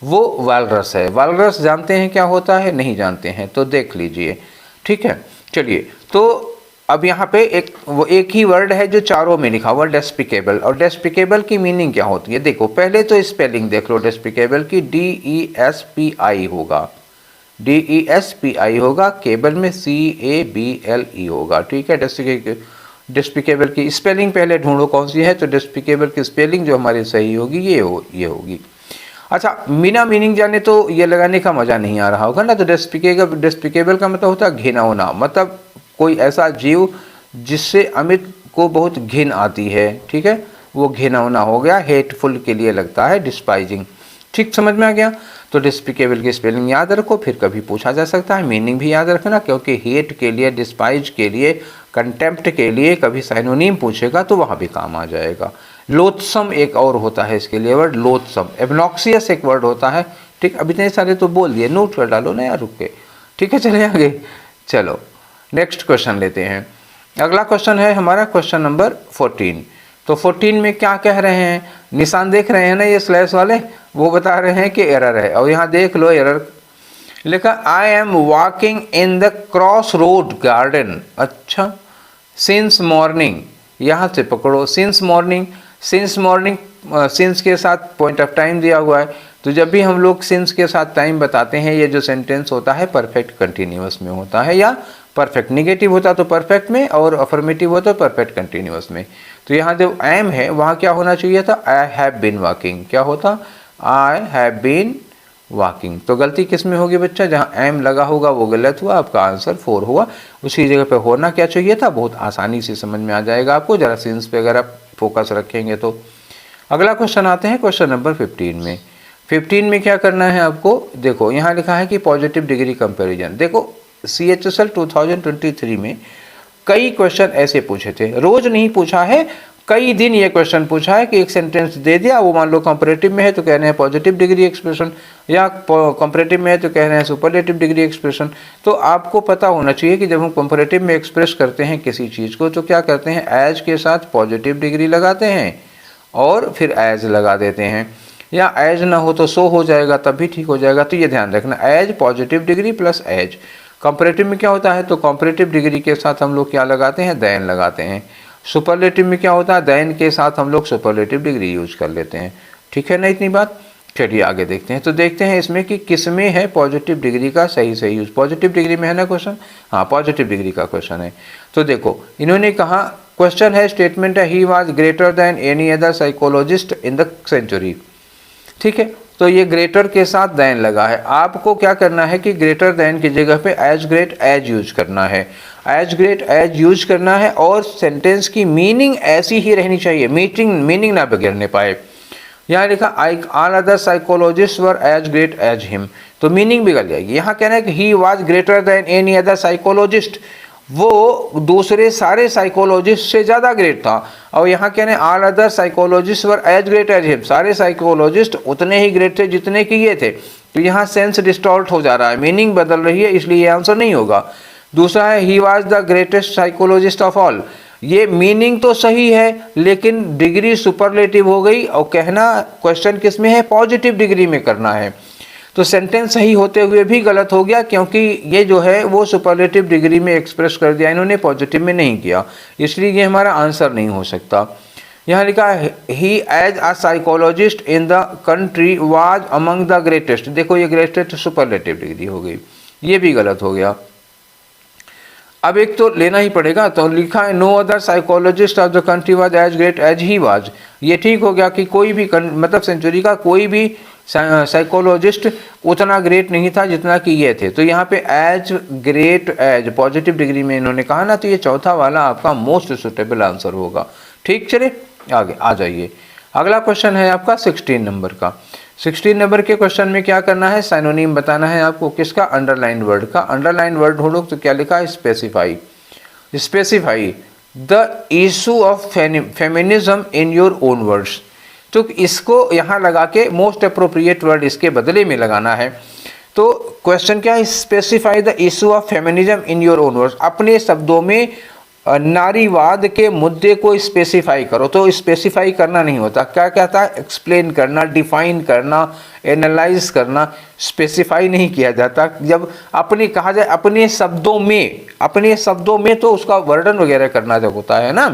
वो वालरस है। वालरस जानते हैं क्या होता है, नहीं जानते हैं तो देख लीजिए, ठीक है। चलिए, तो अब यहाँ पे एक ही वर्ड है जो चारों में लिखा हुआ, डेस्पिकेबल। और डेस्पिकेबल की मीनिंग क्या होती है, देखो पहले तो स्पेलिंग देख लो डेस्पिकेबल की, DESPI होगा, DESPI होगा, केबल में CABLE होगा, ठीक है। डेस्पिकेबल की स्पेलिंग पहले ढूंढो कौन सी है, तो डेस्पिकेबल की स्पेलिंग जो हमारी सही होगी ये होगी। अच्छा, बिना मीनिंग जाने तो ये लगाने का मज़ा नहीं आ रहा होगा ना। तो डेस्पिकेबल का मतलब होता है घिनौना, मतलब कोई ऐसा जीव जिससे अमित को बहुत घिन आती है, ठीक है, वो घिनौना हो गया। हेटफुल के लिए लगता है डिस्पाइजिंग, ठीक, समझ में आ गया। तो डिस्पिकेबल की स्पेलिंग याद रखो, फिर कभी पूछा जा सकता है, मीनिंग भी याद रखना, क्योंकि हेट के लिए, डिस्पाइज के लिए, कंटेम्प्ट के लिए कभी साइनोनिम पूछेगा तो वहाँ भी काम आ जाएगा। लोथसम एक और होता है इसके लिए वर्ड, लोथसम। एब्नॉक्सियस एक वर्ड होता है, ठीक। अब इतने सारे तो बोल दिए, नोट कर डालो ना यार रुक के, ठीक है। चले आगे, चलो नेक्स्ट क्वेश्चन लेते हैं। अगला क्वेश्चन है हमारा क्वेश्चन नंबर 14। तो 14 में क्या कह रहे हैं, निशान देख रहे हैं ना ये स्लैश वाले, वो बता रहे हैं कि एरर है। और यहाँ देख लो एरर लिखा, I am walking in the cross road garden. अच्छा, सिंस मॉर्निंग, यहाँ से पकड़ो, since morning, since morning, since के साथ पॉइंट ऑफ टाइम दिया हुआ है। तो जब भी हम लोग सिंस के साथ टाइम बताते हैं, ये जो सेंटेंस होता है परफेक्ट कंटिन्यूअस में होता है, या परफेक्ट निगेटिव होता तो परफेक्ट में, और अफर्मेटिव होता तो परफेक्ट कंटिन्यूअस में। तो यहाँ जो एम है वहाँ क्या होना चाहिए था, आई हैव बीन वॉकिंग, क्या होता, आई हैव बीन वॉकिंग। तो गलती किस में होगी बच्चा, जहाँ एम लगा होगा वो गलत हुआ, आपका आंसर 4 हुआ। उसी जगह पे होना क्या चाहिए था, बहुत आसानी से समझ में आ जाएगा आपको। जरा सिंस पे अगर आप फोकस रखेंगे तो। अगला क्वेश्चन आते हैं क्वेश्चन नंबर 15 में। 15 में क्या करना है आपको, देखो यहाँ लिखा है कि पॉजिटिव डिग्री कंपैरिजन। देखो CHSL 2023 में कई क्वेश्चन ऐसे पूछे थे, रोज नहीं पूछा है, कई दिन ये क्वेश्चन पूछा है कि एक सेंटेंस दे दिया, वो मान लो कंपैरेटिव में है तो कह रहे हैं पॉजिटिव डिग्री एक्सप्रेशन, या कंपैरेटिव में है तो कह रहे हैं सुपरलेटिव डिग्री एक्सप्रेशन। तो आपको पता होना चाहिए कि जब हम कंपैरेटिव में एक्सप्रेस करते हैं किसी चीज़ को तो क्या करते हैं, एज के साथ पॉजिटिव डिग्री लगाते हैं और फिर एज लगा देते हैं, या एज ना हो तो सो हो जाएगा तब भी ठीक हो जाएगा। तो ये ध्यान रखना, as positive degree plus as. Comparative में क्या होता है, तो कंपैरेटिव डिग्री के साथ हम लोग क्या लगाते हैं, देन लगाते हैं। सुपरलेटिव में क्या होता है, देन के साथ हम लोग सुपरलेटिव डिग्री यूज कर लेते हैं। ठीक है ना इतनी बात। चलिए आगे देखते हैं। तो देखते हैं इसमें कि किसमें है पॉजिटिव डिग्री का सही यूज। पॉजिटिव डिग्री में है ना क्वेश्चन, हाँ पॉजिटिव डिग्री का क्वेश्चन है। तो देखो इन्होंने कहा, क्वेश्चन है, स्टेटमेंट है, he was greater than any other psychologist in the century. ठीक है, तो ये ग्रेटर के साथ देन लगा है। आपको क्या करना है कि ग्रेटर देन की जगह पे एज ग्रेट एज यूज करना है, एज ग्रेट एज यूज करना है, और सेंटेंस की मीनिंग ऐसी ही रहनी चाहिए, मीनिंग ना बिगड़ने पाए। यहाँ लिखा I all other psychologist were as great as him, तो मीनिंग बिगड़ जाएगी। यहाँ कहना है कि he was greater than any other psychologist, वो दूसरे सारे साइकोलॉजिस्ट से ज़्यादा ग्रेट था। और यहाँ कहने all other psychologist were as great as him, सारे साइकोलॉजिस्ट उतने ही ग्रेट थे जितने कि ये थे। तो यहाँ सेंस डिस्टॉर्ट हो जा रहा है, मीनिंग बदल रही है, इसलिए ये आंसर नहीं होगा। दूसरा है he was the greatest psychologist of all, ये मीनिंग तो सही है लेकिन डिग्री सुपरलेटिव हो गई, और कहना क्वेश्चन किस में है, पॉजिटिव डिग्री में करना है। तो सेंटेंस सही होते हुए भी गलत हो गया, क्योंकि ये जो है वो सुपरलेटिव डिग्री में एक्सप्रेस कर दिया, इन्होंने पॉजिटिव में नहीं किया, इसलिए ये हमारा आंसर नहीं हो सकता। यहाँ लिखा है he as a psychologist in the country was among the greatest, देखो ये ग्रेटेस्ट सुपरलेटिव डिग्री हो गई, ये भी गलत हो गया। अब एक तो लेना ही पड़ेगा, तो लिखा है no other psychologist of the country was as great as he was, ये ठीक हो गया कि कोई भी मतलब सेंचुरी का कोई भी साइकोलॉजिस्ट उतना ग्रेट नहीं था जितना कि ये थे। तो यहाँ पे as great as positive degree में इन्होंने कहा ना, तो ये चौथा वाला आपका मोस्ट सुटेबल आंसर होगा। ठीक, चले आगे आ जाइए। अगला क्वेश्चन है आपका 16 नंबर का। 16 नंबर के क्वेश्चन में क्या करना है, साइनोनिम बताना है आपको, किसका, अंडरलाइन वर्ड का। अंडरलाइन वर्ड ढूंढो तो क्या लिखा है, specify. Specify the issue of feminism in your own words, तो इसको यहाँ लगा के मोस्ट अप्रोप्रिएट वर्ड इसके बदले में लगाना है। तो क्वेश्चन क्या है, specify the issue of feminism in your own words, अपने शब्दों में नारीवाद के मुद्दे को स्पेसिफाई करो। तो स्पेसिफाई करना नहीं होता, क्या कहता है, एक्सप्लेन करना, डिफाइन करना, एनालाइज करना, स्पेसिफाई नहीं किया जाता। जब अपने कहा जाए अपने शब्दों में तो उसका वर्णन वगैरह करना जब होता है ना,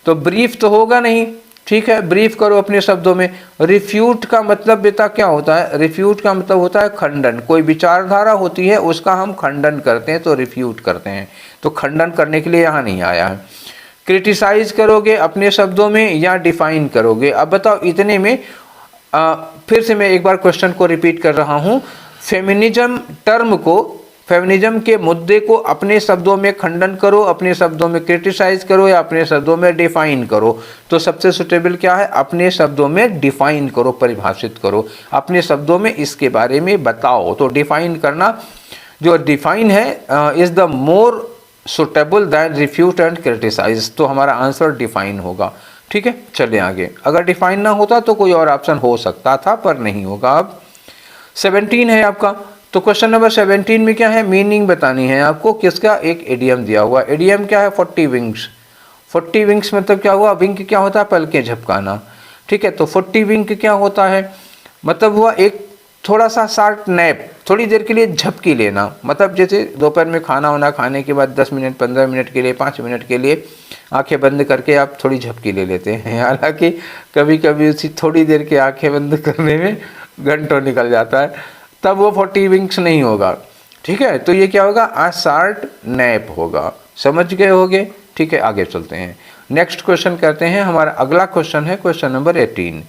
तो ब्रीफ तो होगा नहीं। ठीक है, ब्रीफ करो अपने शब्दों में। रिफ्यूट का मतलब बेटा क्या होता है, रिफ्यूट का मतलब होता है खंडन, कोई विचारधारा होती है उसका हम खंडन करते हैं तो रिफ्यूट करते हैं, तो खंडन करने के लिए यहाँ नहीं आया है। क्रिटिसाइज करोगे अपने शब्दों में या डिफाइन करोगे। अब बताओ इतने में फिर से मैं एक बार क्वेश्चन को रिपीट कर रहा हूँ, फेमिनिज्म के मुद्दे को अपने शब्दों में खंडन करो, अपने शब्दों में क्रिटिसाइज करो या अपने शब्दों में डिफाइन करो। तो सबसे सुटेबल क्या है, अपने शब्दों में डिफाइन करो, परिभाषित करो, अपने शब्दों में इसके बारे में बताओ। तो डिफाइन करना, जो डिफाइन है is the more suitable than refute and criticise, तो हमारा आंसर डिफाइन होगा। ठीक है, चलिए आगे। अगर डिफाइन ना होता तो कोई और ऑप्शन हो सकता था पर नहीं होगा। अब 17 है आपका, तो क्वेश्चन नंबर 17 में क्या है, मीनिंग बतानी है आपको किसका, एक एडियम दिया हुआ। एडियम क्या है, 40 विंग्स। 40 विंग्स मतलब क्या हुआ, विंग क्या होता है, पलकें झपकाना। ठीक है, तो 40 विंग क्या होता है, मतलब हुआ एक थोड़ा सा शार्ट नैप, थोड़ी देर के लिए झपकी लेना। मतलब जैसे दोपहर में खाना वाना खाने के बाद 10 मिनट 15 मिनट के लिए 5 मिनट के लिए आंखें बंद करके आप थोड़ी झपकी ले लेते हैं। हालांकि कभी कभी उसी थोड़ी देर के आंखें बंद करने में घंटों निकल जाता है, तब वो 40 विंग्स नहीं होगा। ठीक है, तो ये क्या होगा, आ शार्ट नैप होगा। समझ गए होगे। ठीक है, आगे चलते हैं, नेक्स्ट क्वेश्चन करते हैं। हमारा अगला क्वेश्चन है क्वेश्चन नंबर 18।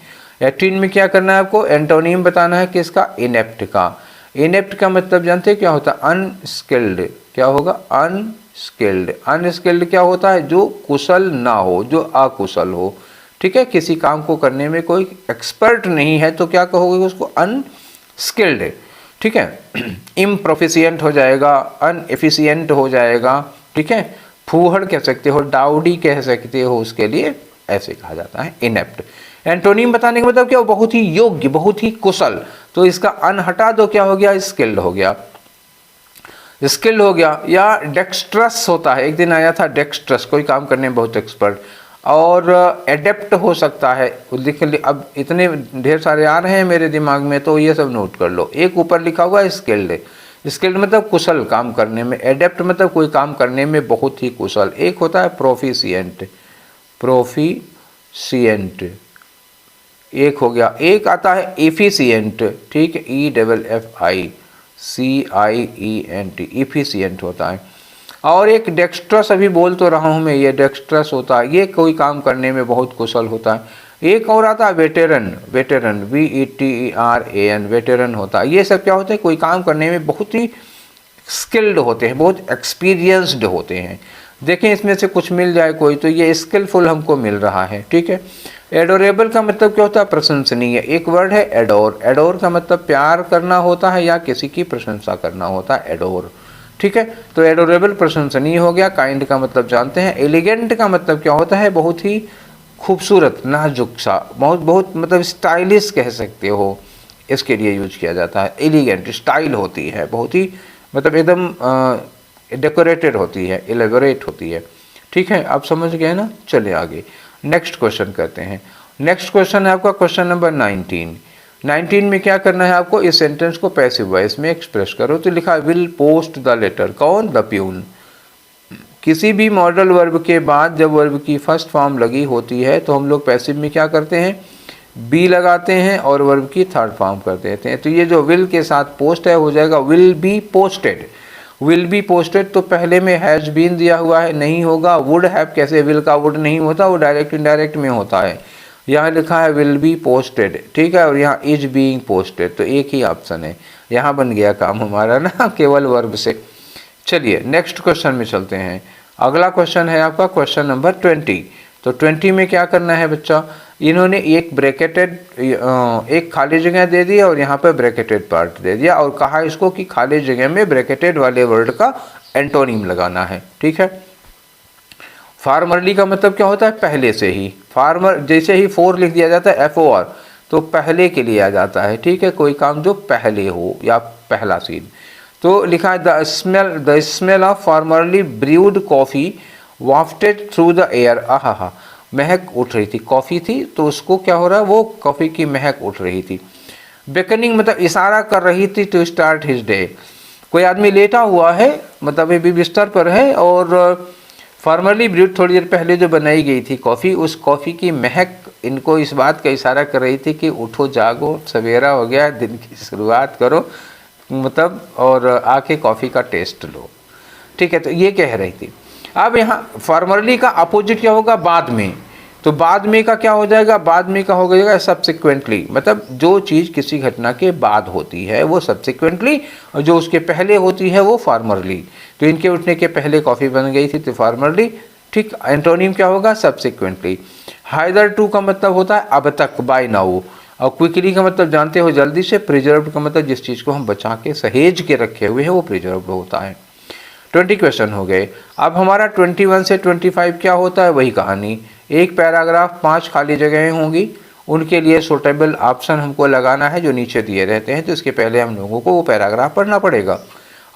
18 में क्या करना है आपको, एंटोनिम बताना है किसका, इनेप्ट का। इनेप्ट का मतलब जानते हैं क्या होता है, अनस्किल्ड। क्या होगा, अनस्किल्ड। अनस्किल्ड क्या होता है, जो कुशल ना हो, जो अकुशल हो। ठीक है, किसी काम को करने में कोई एक्सपर्ट नहीं है तो क्या कहोगे उसको, अनस्किल्ड है, ठीक है। इम्प्रोफिशिएंट हो जाएगा, अनएफिशिएंट हो जाएगा, ठीक है। फूहड़ कह सकते हो, डाउडी कह सकते हो, उसके लिए ऐसे कहा जाता है इनेप्ट। एंटोनिम बताने का मतलब क्या, बहुत ही योग्य, बहुत ही कुशल, तो इसका अन हटा दो, क्या हो गया, स्किल्ड हो गया, स्किल्ड हो गया। या डेक्स्ट्रस होता है, एक दिन आया था डेक्स्ट्रस, कोई काम करने में बहुत एक्सपर्ट, और एडेप्ट हो सकता है, लिख ली। अब इतने ढेर सारे आ रहे हैं मेरे दिमाग में, तो ये सब नोट कर लो। एक ऊपर लिखा हुआ है स्किल्ड, स्किल्ड मतलब कुशल काम करने में, एडेप्ट मतलब कोई काम करने में बहुत ही कुशल। एक होता है प्रोफिशिएंट, प्रोफिशिएंट एक हो गया। एक आता है एफिशिएंट, ठीक है, EFFICIENT, इफिशिएंट होता है। और एक डेक्स्ट्रस, अभी बोल तो रहा हूँ मैं, ये डेक्स्ट्रस होता है, ये कोई काम करने में बहुत कुशल होता है। एक और आता है वेटेरन, वेटेरन VETERAN, वेटेरन होता है। ये सब क्या होते हैं, कोई काम करने में बहुत ही स्किल्ड होते हैं, बहुत एक्सपीरियंस्ड होते हैं। देखें इसमें से कुछ मिल जाए कोई, तो ये स्किलफुल हमको मिल रहा है, ठीक है। एडोरेबल का मतलब क्या होता है, प्रशंसनीय। एक वर्ड है एडोर, एडोर का मतलब प्यार करना होता है या किसी की प्रशंसा करना होता है, एडोर, ठीक है। तो एडोरेबल प्रशंसनीय हो गया। काइंड का मतलब जानते हैं। एलिगेंट का मतलब क्या होता है, बहुत ही खूबसूरत, नाजुक सा, बहुत बहुत मतलब स्टाइलिश कह सकते हो, इसके लिए यूज किया जाता है। एलिगेंट स्टाइल होती है, बहुत ही मतलब एकदम डेकोरेटेड होती है, एलेबोरेट होती है, ठीक है। आप समझ गए ना। चलिए आगे नेक्स्ट क्वेश्चन करते हैं। नेक्स्ट क्वेश्चन है आपका क्वेश्चन नंबर 19 में क्या करना है आपको, इस सेंटेंस को पैसिव वॉइस में एक्सप्रेस करो। तो लिखा विल पोस्ट द लेटर, कौन, द प्यून। किसी भी मॉडल वर्ब के बाद जब वर्ब की फर्स्ट फॉर्म लगी होती है तो हम लोग पैसिव में क्या करते हैं, बी लगाते हैं और वर्ब की थर्ड फॉर्म कर देते हैं। तो ये जो विल के साथ पोस्ट है हो जाएगा will be posted. Will be posted तो पहले में हैज बीन दिया हुआ है, नहीं होगा। वुड हैव कैसे, विल का वुड नहीं होता, वो डायरेक्ट इनडायरेक्ट में होता है। यहाँ लिखा है विल बी पोस्टेड, ठीक है, और यहाँ इज बीइंग पोस्टेड, तो एक ही ऑप्शन है। यहाँ बन गया काम हमारा ना, केवल वर्ब से। चलिए नेक्स्ट क्वेश्चन में चलते हैं। अगला क्वेश्चन है आपका क्वेश्चन नंबर 20। तो 20 में क्या करना है बच्चा, इन्होंने एक ब्रैकेटेड, एक खाली जगह दे दी और यहाँ पर ब्रैकेटेड पार्ट दे दिया और कहा इसको कि खाली जगह में ब्रैकेटेड वाले वर्ड का एंटोनिम लगाना है, ठीक है। फार्मरली का मतलब क्या होता है, पहले से ही। फार्मर जैसे ही फोर लिख दिया जाता है FOR, तो पहले के लिए आ जाता है, ठीक है, कोई काम जो पहले हो या पहला सीन। तो लिखा है the smell of formerly brewed coffee wafted through the air, आहा, महक उठ रही थी, कॉफ़ी थी तो उसको क्या हो रहा है, वो कॉफ़ी की महक उठ रही थी। बेकनिंग मतलब इशारा कर रही थी टू स्टार्ट हिज डे। कोई आदमी लेटा हुआ है, मतलब अभी बिस्तर पर है और फार्मरली ब्रूड थोड़ी देर पहले जो बनाई गई थी कॉफ़ी, उस कॉफ़ी की महक इनको इस बात का इशारा कर रही थी कि उठो जागो, सवेरा हो गया, दिन की शुरुआत करो, मतलब और आके कॉफ़ी का टेस्ट लो, ठीक है। तो ये कह रही थी। अब यहाँ फार्मरली का अपोजिट क्या होगा, बाद में। तो बाद में का क्या हो जाएगा, बाद में का हो जाएगा सब्सिक्वेंटली, मतलब जो चीज़ किसी घटना के बाद होती है वो सब्सिक्वेंटली, और जो उसके पहले होती है वो फार्मरली। तो इनके उठने के पहले कॉफ़ी बन गई थी तो फार्मरली, ठीक। एंटोनिम क्या होगा, सब्सिक्वेंटली। हाइदर टू का मतलब होता है अब तक, बाय नाउ। और क्विकली का मतलब जानते हो जल्दी से। प्रिजर्व्ड का मतलब जिस चीज़ को हम बचा के सहेज के रखे हुए हैं वो प्रिजर्व्ड होता है। 20 क्वेश्चन हो गए। अब हमारा 21 से 25 क्या होता है, वही कहानी। एक पैराग्राफ, 5 खाली जगहें होंगी, उनके लिए सूटेबल ऑप्शन हमको लगाना है जो नीचे दिए रहते हैं। तो इसके पहले हम लोगों को वो पैराग्राफ पढ़ना पड़ेगा।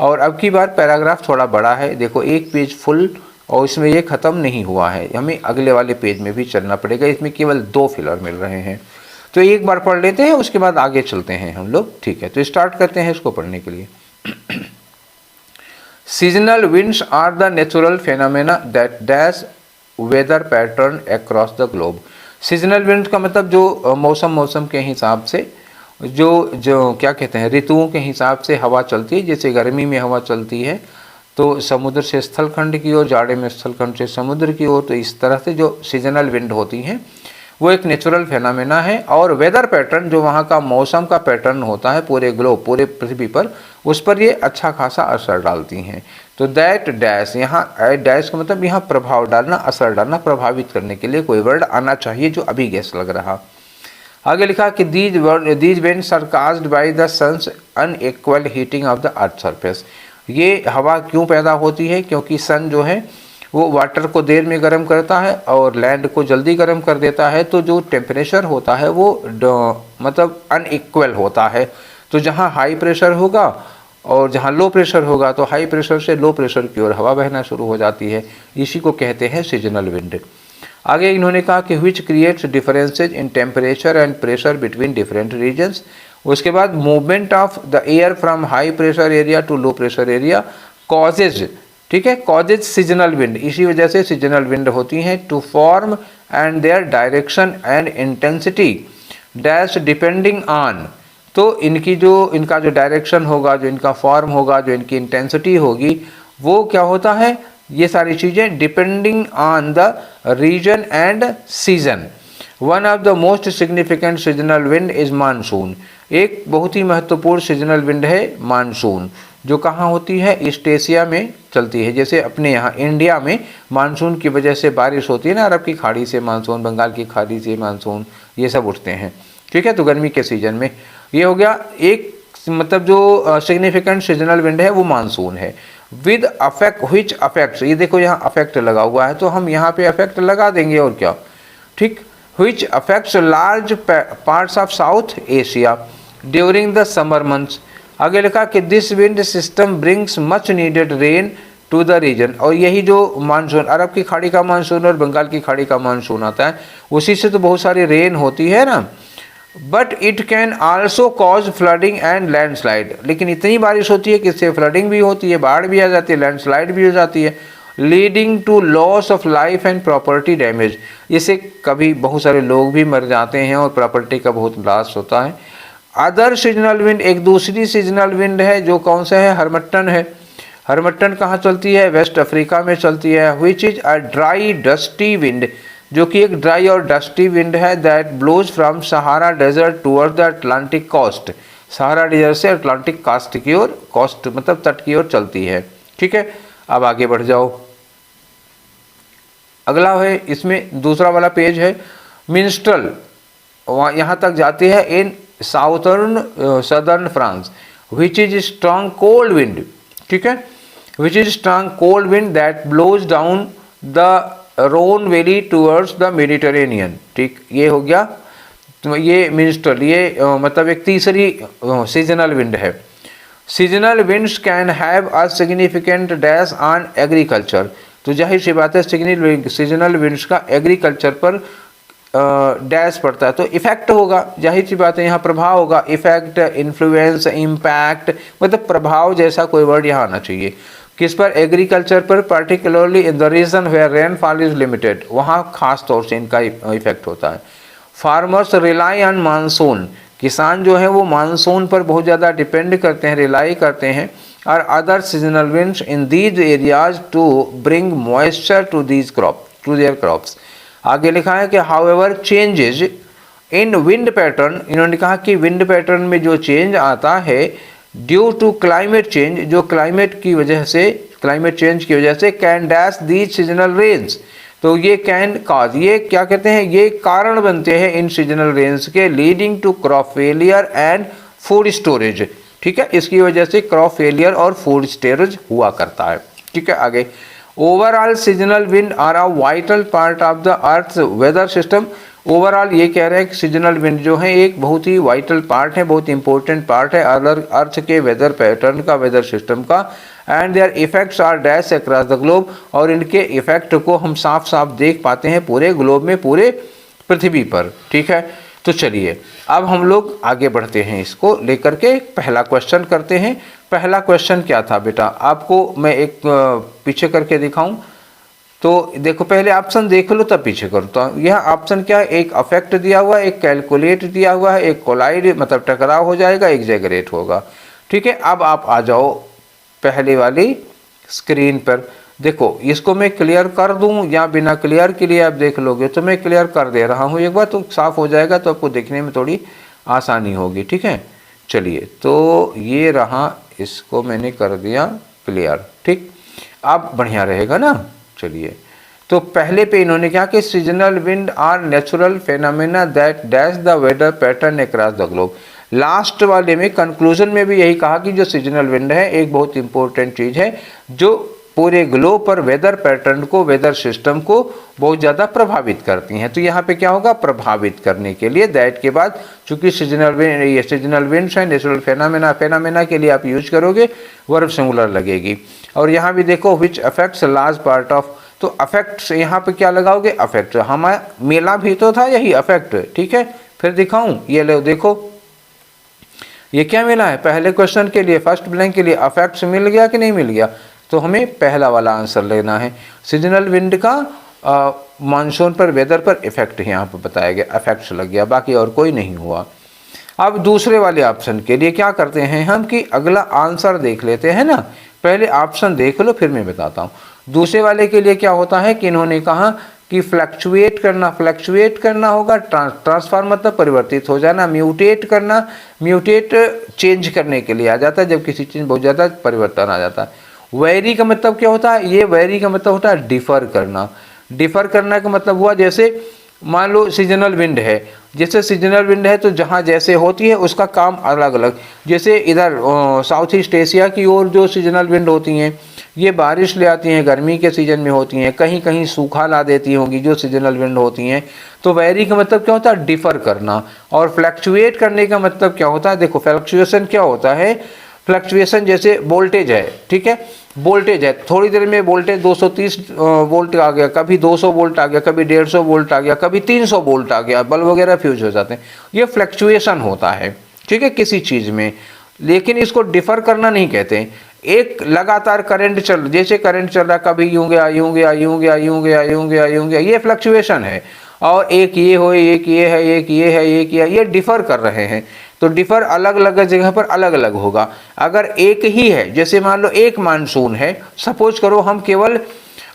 और अब की बार पैराग्राफ थोड़ा बड़ा है, देखो एक पेज फुल, और इसमें ये ख़त्म नहीं हुआ है, हमें अगले वाले पेज में भी चलना पड़ेगा। इसमें केवल 2 फिलर मिल रहे हैं, तो एक बार पढ़ लेते हैं, उसके बाद आगे चलते हैं हम लोग, ठीक है। तो स्टार्ट करते हैं इसको पढ़ने के लिए। Seasonal winds are the natural phenomena that dash weather pattern across the globe. Seasonal wind का मतलब जो मौसम के हिसाब से जो क्या कहते हैं, ऋतुओं के हिसाब से हवा चलती है। जैसे गर्मी में हवा चलती है तो समुद्र से स्थलखंड की ओर, जाड़े में स्थलखंड से समुद्र की ओर। तो इस तरह से जो सीजनल विंड होती हैं वो एक नेचुरल फेनोमेना है। और वेदर पैटर्न, जो वहाँ का मौसम का पैटर्न होता है पूरे ग्लोब, पूरे पृथ्वी पर, उस पर ये अच्छा खासा असर डालती हैं। तो दैट डैश, यहाँ डैश का मतलब यहाँ प्रभाव डालना, असर डालना, प्रभावित करने के लिए कोई वर्ड आना चाहिए जो अभी गैस लग रहा। आगे लिखा कि these winds are caused by the sun's unequal heating of the earth surface. ये हवा क्यों पैदा होती है? क्योंकि सन जो है वो वाटर को देर में गर्म करता है और लैंड को जल्दी गर्म कर देता है, तो जो टेम्परेचर होता है वो मतलब अनइक्वल होता है। तो जहाँ हाई प्रेशर होगा और जहाँ लो प्रेशर होगा तो हाई प्रेशर से लो प्रेशर की ओर हवा बहना शुरू हो जाती है। इसी को कहते हैं सीजनल विंड। आगे इन्होंने कहा कि which creates differences in temperature and pressure between different regions. उसके बाद movement of the air from high pressure area to low pressure area causes, ठीक है, कॉजेज सीजनल विंड। इसी वजह से सीजनल विंड होती हैं। To form and their direction and intensity dash depending on, तो इनका जो डायरेक्शन होगा, जो इनका फॉर्म होगा, जो इनकी इंटेंसिटी होगी, वो क्या होता है? ये सारी चीज़ें depending on the region and season. One of the most significant seasonal wind is monsoon. एक बहुत ही महत्वपूर्ण सीजनल विंड है मानसून, जो कहाँ होती है? ईस्ट एशिया में चलती है। जैसे अपने यहाँ इंडिया में मानसून की वजह से बारिश होती है ना, अरब की खाड़ी से मानसून, बंगाल की खाड़ी से मानसून, ये सब उठते हैं, ठीक है। तो गर्मी के सीजन में ये हो गया एक, मतलब जो सिग्निफिकेंट सीजनल विंड है वो मानसून है। विद अफेक्ट, व्हिच अफेक्ट्स, ये देखो यहाँ अफेक्ट लगा हुआ है तो हम यहाँ पे अफेक्ट लगा देंगे और क्या, ठीक। Which affects large parts of South Asia during the summer months. आगे लिखा कि this wind system brings much needed rain to the region. और यही जो मानसून, अरब की खाड़ी का मानसून और बंगाल की खाड़ी का मानसून आता है, उसी से तो बहुत सारी रेन होती है ना। But it can also cause flooding and landslide. लेकिन इतनी बारिश होती है कि इससे फ्लडिंग भी होती है, बाढ़ भी आ जाती है, लैंडस्लाइड भी हो जाती है, leading to loss of life and property damage. इससे कभी बहुत सारे लोग भी मर जाते हैं और प्रॉपर्टी का बहुत लॉस होता है। अदर सीजनल विंड, एक दूसरी सीजनल विंड है जो कौन सा है? हरमट्टन है। हरमट्टन कहाँ चलती है? वेस्ट अफ्रीका में चलती है। Which is a dry dusty wind, जो कि एक ड्राई और डस्टी विंड है। That blows from Sahara desert toward the Atlantic coast. Sahara desert से अटलांटिक कोस्ट की ओर, कोस्ट मतलब तट की ओर चलती है, ठीक है। अब आगे बढ़ जाओ, अगला है इसमें दूसरा वाला पेज है मिनिस्ट्रल, यहाँ तक जाती है in southern France. Which is strong cold wind, ठीक है, which is strong cold wind that blows down the Rhone valley towards the Mediterranean, ठीक। ये हो गया, तो ये मिनिस्ट्रल, ये मतलब एक तीसरी सीजनल विंड है। Seasonal winds can have a significant dash on agriculture. तो जाहिर सी बात है सीजनल विंड्स का एग्रीकल्चर पर डैश पड़ता है तो इफेक्ट होगा, जाहिर सी बात है यहाँ प्रभाव होगा। इफेक्ट, इन्फ्लुएंस, इम्पैक्ट, मतलब प्रभाव जैसा कोई वर्ड यहाँ आना चाहिए। किस पर? एग्रीकल्चर पर, particularly in the region where rainfall is limited, वहाँ खास तौर से इनका इफेक्ट होता है। फार्मर्स रिलाई ऑन मानसून, किसान जो है वो मानसून पर बहुत ज़्यादा डिपेंड करते हैं, रिलाई करते हैं। और other seasonal winds in these areas to bring moisture to these crop, to their crops. आगे लिखा है कि however changes in wind pattern, इन्होंने कहा कि विंड पैटर्न में जो चेंज आता है ड्यू टू क्लाइमेट चेंज, जो क्लाइमेट की वजह से, क्लाइमेट चेंज की वजह से, can dash these seasonal range. तो ये कैन काज, ये क्या कहते हैं, ये कारण बनते हैं इन सीजनल रेंज के, leading to crop failure and food storage, ठीक है। इसकी वजह से क्रॉप फेलियर और फूड स्टोरेज हुआ करता है, ठीक है। आगे, overall seasonal wind are a vital part of the earth weather system. Overall ये कह रहे हैं कि सीजनल विंड जो है एक बहुत ही वाइटल पार्ट है, बहुत इंपॉर्टेंट पार्ट है अर्थ के वेदर पैटर्न का, वेदर सिस्टम का। And their effects are dash across the globe, और इनके इफेक्ट को हम साफ साफ देख पाते हैं पूरे ग्लोब में, पूरे पृथ्वी पर, ठीक है। तो चलिए अब हम लोग आगे बढ़ते हैं, इसको लेकर के पहला क्वेश्चन करते हैं। पहला क्वेश्चन क्या था बेटा, आपको मैं एक पीछे करके दिखाऊं तो देखो, पहले ऑप्शन देख लो तब पीछे करो। तो यह ऑप्शन क्या है, एक अफेक्ट दिया हुआ है, एक कैलकुलेट दिया हुआ है, एक कोलाइड मतलब टकराव हो जाएगा, एक एग्जैगरेट होगा, ठीक है। अब आप आ जाओ पहले वाली स्क्रीन पर। देखो इसको मैं क्लियर कर दूं या बिना क्लियर के लिए आप देख लोगे, तो मैं क्लियर कर दे रहा हूं एक बार, तो साफ हो जाएगा, तो आपको देखने में थोड़ी आसानी होगी, ठीक है। चलिए, तो ये रहा, इसको मैंने कर दिया क्लियर, ठीक। अब बढ़िया रहेगा ना। चलिए, तो पहले पे इन्होंने क्या कि seasonal wind are natural phenomena that dash the weather pattern across the globe. Last वाले में कंक्लूजन में भी यही कहा कि जो सीजनल विंड है एक बहुत इंपॉर्टेंट चीज़ है जो पूरे ग्लोब पर वेदर पैटर्न को, वेदर सिस्टम को बहुत ज़्यादा प्रभावित करती हैं। तो यहाँ पे क्या होगा, प्रभावित करने के लिए दैट के बाद, चूंकि सीजनल विंड, ये सीजनल विंड्स है, नेचुरल फेनामेना, फेनामेना के लिए आप यूज करोगे वर्ब सिंगुलर लगेगी। और यहाँ भी देखो which affects large part of, तो अफेक्ट यहाँ पे क्या लगाओगे, अफेक्ट। हमारा मेला भी तो था यही अफेक्ट, ठीक है। फिर दिखाऊं, ये लो देखो, ये क्या मिला है पहले क्वेश्चन के लिए, फर्स्ट ब्लैंक के लिए अफेक्ट्स मिल गया कि नहीं मिल गया, तो हमें पहला वाला आंसर लेना है। सीजनल विंड का मानसून पर, वेदर पर इफेक्ट यहाँ पर बताया गया, अफेक्ट्स लग गया, बाकी और कोई नहीं हुआ। अब दूसरे वाले ऑप्शन के लिए क्या करते हैं हम कि अगला आंसर देख लेते हैं ना, पहले ऑप्शन देख लो फिर मैं बताता हूँ। दूसरे वाले के लिए क्या होता है कि इन्होंने कहा कि फ्लक्चुएट करना होगा, ट्रांसफॉर्म मतलब परिवर्तित हो जाना, म्यूटेट करना, म्यूटेट चेंज करने के लिए आ जाता है जब किसी चीज़ बहुत ज़्यादा परिवर्तन आ जाता है। वैरी का मतलब क्या होता है, ये वैरी का मतलब होता है डिफ़र करना। डिफ़र करना का मतलब हुआ जैसे मान लो सीजनल विंड है, जैसे सीजनल विंड है तो जहाँ जैसे होती है उसका काम अलग अलग। जैसे इधर साउथ ईस्ट एशिया की ओर जो सीजनल विंड होती हैं ये बारिश ले आती हैं, गर्मी के सीजन में होती हैं, कहीं कहीं सूखा ला देती होंगी जो सीजनल विंड होती हैं। तो वैरी का मतलब क्या होता है, डिफ़र करना। और फ्लक्चुएट करने का मतलब क्या होता है, देखो फ्लक्चुएशन क्या होता है, फ्लक्चुएशन जैसे वोल्टेज है, ठीक है, वोल्टेज है, थोड़ी देर में वोल्टेज 230 वोल्ट आ गया, कभी 200 वोल्ट आ गया, कभी 150 वोल्ट आ गया, कभी 300 वोल्ट आ गया, बल्ब वगैरह फ्यूज हो जाते हैं, ये फ्लक्चुएशन होता है, ठीक है, किसी चीज़ में। लेकिन इसको डिफ़र करना नहीं कहते। एक लगातार करंट चल, जैसे करंट चल रहा है, कभी यूं गया यूं गया यूं गया यूं गया यूं गया यूं गया, ये फ्लक्चुएशन है। और एक ये हो, एक ये है, एक ये है, एक ये डिफ़र कर रहे हैं। तो डिफ़र अलग अलग जगह पर अलग अलग होगा। अगर एक ही है, जैसे मान लो एक मानसून है, सपोज करो हम केवल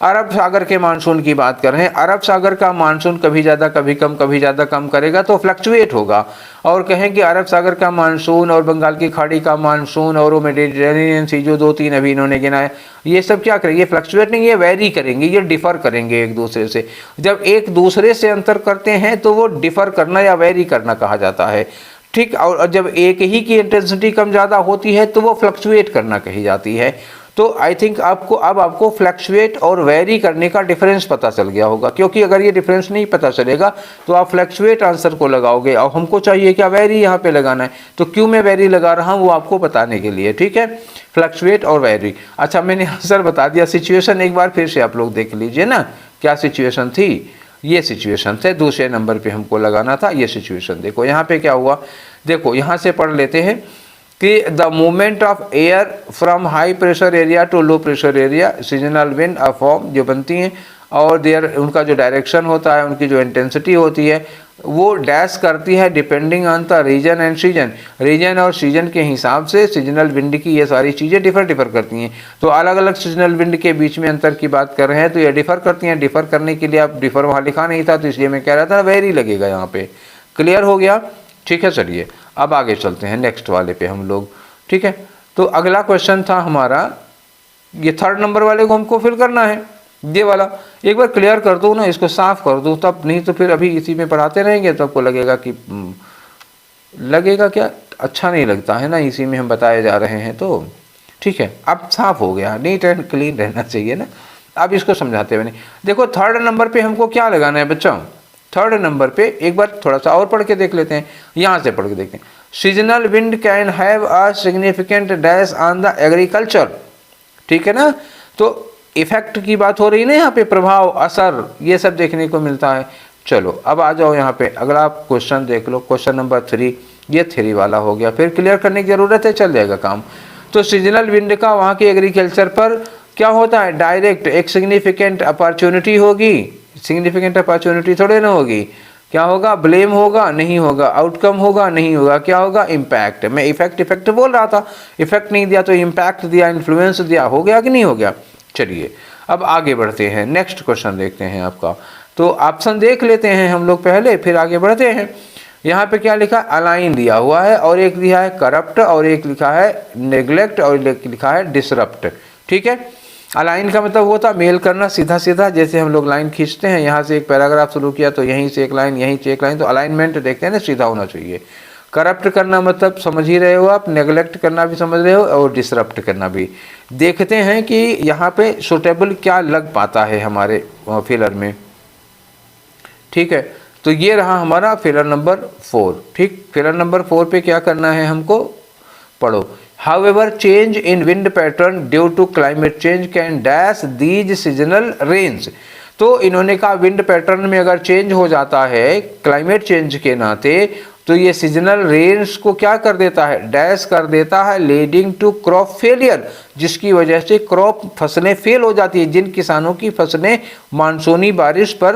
अरब सागर के मानसून की बात कर रहे हैं, अरब सागर का मानसून कभी ज़्यादा कभी कम, कभी ज़्यादा कम करेगा तो फ्लक्चुएट होगा। और कहें कि अरब सागर का मानसून और बंगाल की खाड़ी का मानसून और वो मेडिटेरेनियन सी जो 2-3 अभी इन्होंने गिनाया, ये सब क्या करेंगे, ये फ्लक्चुएट नहीं, ये वेरी करेंगे, ये डिफ़र करेंगे एक दूसरे से। जब एक दूसरे से अंतर करते हैं तो वो डिफ़र करना या वेरी करना कहा जाता है, ठीक। और जब एक ही की इंटेंसिटी कम ज़्यादा होती है तो वो फ्लक्चुएट करना कही जाती है। तो आई थिंक आपको फ्लक्चुएट और वेरी करने का डिफरेंस पता चल गया होगा, क्योंकि अगर ये डिफरेंस नहीं पता चलेगा तो आप फ्लक्चुएट आंसर को लगाओगे और हमको चाहिए क्या, वेरी यहाँ पे लगाना है। तो क्यों मैं वेरी लगा रहा हूँ वो आपको बताने के लिए, ठीक है, फ्लक्चुएट और वेरी। अच्छा, मैंने आंसर बता दिया। सिचुएशन एक बार फिर से आप लोग देख लीजिए ना, क्या सिचुएशन थी, ये सिचुएशन थे, दूसरे नंबर पे हमको लगाना था ये सिचुएशन। देखो यहाँ पे क्या हुआ, देखो यहाँ से पढ़ लेते हैं कि the movement of air from high pressure area to low pressure area, seasonal wind form जो बनती हैं और देयर उनका जो डायरेक्शन होता है, उनकी जो इंटेंसिटी होती है वो डैश करती है depending on the region and season. Region और सीजन के हिसाब से सीजनल विंड की ये सारी चीज़ें डिफ़र करती हैं। तो अलग अलग सीजनल विंड के बीच में अंतर की बात कर रहे हैं तो ये डिफ़र करती हैं। डिफ़र करने के लिए आप डिफ़र वहाँ लिखा नहीं था तो इसलिए मैं कह रहा था वेरी लगेगा यहाँ पे। क्लियर हो गया, ठीक है। चलिए अब आगे चलते हैं नेक्स्ट वाले पे हम लोग, ठीक है। तो अगला क्वेश्चन था हमारा, ये 3rd नंबर वाले को हमको फिल करना है, ये वाला। एक बार क्लियर कर दूँ ना, इसको साफ कर दूँ, तब नहीं तो फिर अभी इसी में पढ़ाते रहेंगे तो आपको लगेगा कि लगेगा क्या, अच्छा नहीं लगता है ना, इसी में हम बताए जा रहे हैं तो ठीक है। अब साफ हो गया, नीट एंड क्लीन रहना चाहिए ना। अब इसको समझाते हुए नहीं, देखो 3rd नंबर पे हमको क्या लगाना है बच्चों, 3rd नंबर पे एक बार थोड़ा सा और पढ़ के देख लेते हैं, यहाँ से पढ़ के देखते हैं। Seasonal wind can have a significant dash on the agriculture, ठीक है ना। तो इफेक्ट की बात हो रही है ना यहाँ पे, प्रभाव, असर, ये सब देखने को मिलता है। चलो अब आ जाओ यहाँ पे, अगला क्वेश्चन देख लो, क्वेश्चन नंबर 3, ये 3 वाला हो गया, फिर क्लियर करने की ज़रूरत है, चल जाएगा काम। तो सीजनल विंड का वहाँ के एग्रीकल्चर पर क्या होता है, डायरेक्ट एक सिग्निफिकेंट अपॉर्चुनिटी होगी, सिग्निफिकेंट अपॉर्चुनिटी थोड़े ना होगी, क्या होगा, ब्लेम होगा, नहीं होगा, आउटकम होगा, नहीं होगा, क्या होगा, इम्पैक्ट। मैं इफेक्ट बोल रहा था, इफेक्ट नहीं दिया तो इम्पैक्ट दिया, इन्फ्लुएंस दिया, हो गया कि नहीं हो गया। चलिए अब आगे बढ़ते हैं, नेक्स्ट क्वेश्चन देखते हैं आपका। तो ऑप्शन देख लेते हैं हम लोग पहले, फिर आगे बढ़ते हैं। यहाँ पे क्या लिखा, अलाइन दिया हुआ है, और एक लिखा है करप्ट, और एक लिखा है नेग्लेक्ट, और एक लिखा है डिसरप्ट, ठीक है। अलाइन का मतलब होता है मेल करना सीधा सीधा, जैसे हम लोग लाइन खींचते हैं, यहाँ से एक पैराग्राफ शुरू किया तो यहीं से एक लाइन, यहीं से एक लाइन, तो अलाइनमेंट देखते हैं ना, सीधा होना चाहिए। करप्ट करना मतलब समझ ही रहे हो आप, नेगलेक्ट करना भी समझ रहे हो, और डिसरप्ट करना भी। देखते हैं कि यहाँ पे सुटेबल क्या लग पाता है हमारे फिलर में। ठीक है, तो ये रहा हमारा फिलर नंबर 4। ठीक, फिलर नंबर 4 पे क्या करना है हमको, पढ़ो। However, change in wind pattern due to climate change can dash these seasonal rains। तो इन्होंने कहा विंड पैटर्न में अगर चेंज हो जाता है क्लाइमेट चेंज के नाते, तो ये सीजनल रेन्स को क्या कर देता है, डैश कर देता है, लीडिंग टू क्रॉप फेलियर, जिसकी वजह से क्रॉप फसलें फेल हो जाती है। जिन किसानों की फसलें मानसूनी बारिश पर,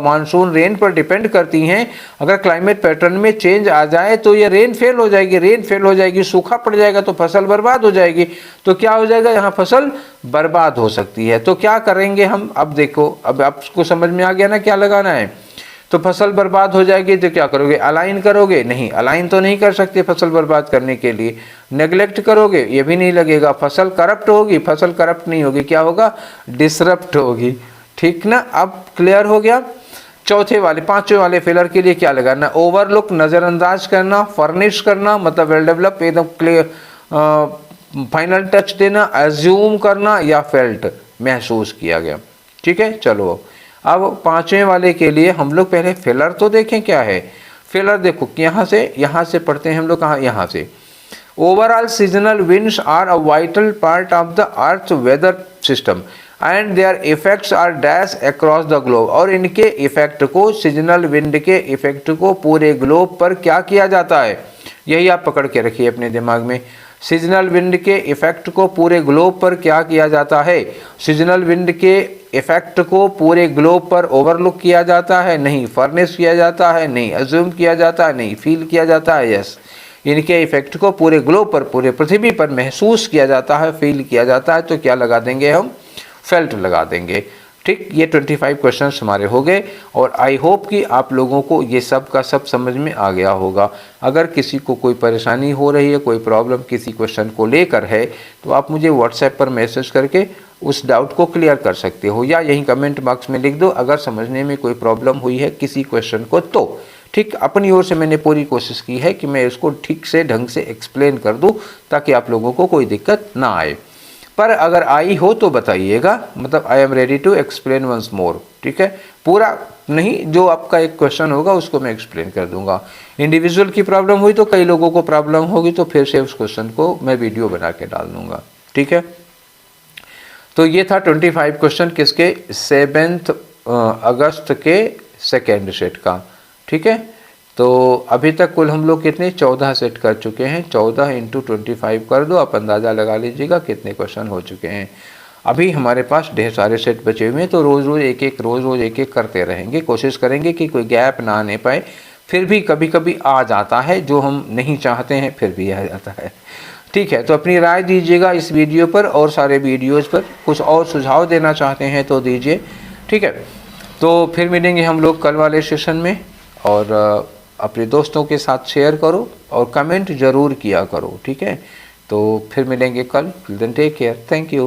मानसून रेन पर डिपेंड करती हैं, अगर क्लाइमेट पैटर्न में चेंज आ जाए तो ये रेन फेल हो जाएगी, रेन फेल हो जाएगी, सूखा पड़ जाएगा तो फसल बर्बाद हो जाएगी। तो क्या हो जाएगा, यहाँ फसल बर्बाद हो सकती है। तो क्या करेंगे हम, अब देखो, अब आपको समझ में आ गया ना क्या लगाना है। तो फसल बर्बाद हो जाएगी तो क्या करोगे, अलाइन करोगे, नहीं अलाइन तो नहीं कर सकते फसल बर्बाद करने के लिए। नेग्लेक्ट करोगे, ये भी नहीं लगेगा। फसल करप्ट होगी, फसल करप्ट नहीं होगी, क्या होगा, डिसरप्ट होगी। ठीक ना, अब क्लियर हो गया। चौथे वाले, पांचवें वाले फेलर के लिए क्या लगाना, ओवरलुक नज़रअंदाज करना, फर्निश करना मतलब वेल डेवलप, एकदम क्लियर, फाइनल टच देना, एज्यूम करना, या फेल्ट महसूस किया गया। ठीक है, चलो अब पांचवें वाले के लिए हम लोग पहले फेलर तो देखें क्या है। फेलर देखो, यहाँ से पढ़ते हैं हम लोग, कहाँ, यहाँ से। Overall seasonal winds are a vital part of the earth weather system and their effects are dash across the globe. और इनके इफेक्ट को, सीजनल विंड के इफेक्ट को पूरे ग्लोब पर क्या किया जाता है, यही आप पकड़ के रखिए अपने दिमाग में। सीजनल विंड के इफेक्ट को पूरे ग्लोब पर क्या किया जाता है, सीजनल विंड के इफेक्ट को पूरे ग्लोब पर ओवरलुक किया जाता है, नहीं फर्निश किया जाता है, नहीं अज्यूम किया जाता है, नहीं फील किया जाता है, यस। इनके इफेक्ट को पूरे ग्लोब पर, पूरे पृथ्वी पर महसूस किया जाता है, फील किया जाता है, तो क्या लगा देंगे हम, फेल्ट लगा देंगे। ठीक, ये 25 क्वेश्चंस हमारे हो गए, और आई होप कि आप लोगों को ये सब का सब समझ में आ गया होगा। अगर किसी को कोई परेशानी हो रही है, कोई प्रॉब्लम किसी क्वेश्चन को लेकर है, तो आप मुझे व्हाट्सएप पर मैसेज करके उस डाउट को क्लियर कर सकते हो, या यहीं कमेंट बॉक्स में लिख दो अगर समझने में कोई प्रॉब्लम हुई है किसी क्वेश्चन को तो। ठीक, अपनी ओर से मैंने पूरी कोशिश की है कि मैं इसको ठीक से ढंग से एक्सप्लेन कर दूं ताकि आप लोगों को कोई दिक्कत ना आए। पर अगर आई हो तो बताइएगा, मतलब I am ready to explain once more. ठीक है, पूरा नहीं, जो आपका एक क्वेश्चन होगा उसको मैं एक्सप्लेन कर दूंगा। इंडिविजुअल की प्रॉब्लम हुई तो कई लोगों को प्रॉब्लम होगी, तो फिर से उस क्वेश्चन को मैं वीडियो बना के डाल दूंगा। ठीक है, तो ये था 25 क्वेश्चन किसके, 7 अगस्त के सेकेंड सेट का। ठीक है, तो अभी तक कुल हम लोग कितने 14 सेट कर चुके हैं। 14 × 25 कर दो, आप अंदाज़ा लगा लीजिएगा कितने क्वेश्चन हो चुके हैं। अभी हमारे पास ढेर सारे सेट बचे हुए हैं, तो रोज़ रोज़ एक एक करते रहेंगे। कोशिश करेंगे कि कोई गैप ना आने पाए। फिर भी कभी कभी आ जाता है, जो हम नहीं चाहते हैं फिर भी आ जाता है। ठीक है, तो अपनी राय दीजिएगा इस वीडियो पर और सारे वीडियोज़ पर। कुछ और सुझाव देना चाहते हैं तो दीजिए। ठीक है, तो फिर मिलेंगे हम लोग कल वाले सेशन में, और अपने दोस्तों के साथ शेयर करो और कमेंट ज़रूर किया करो। ठीक है, तो फिर मिलेंगे कल। Then take care, thank you.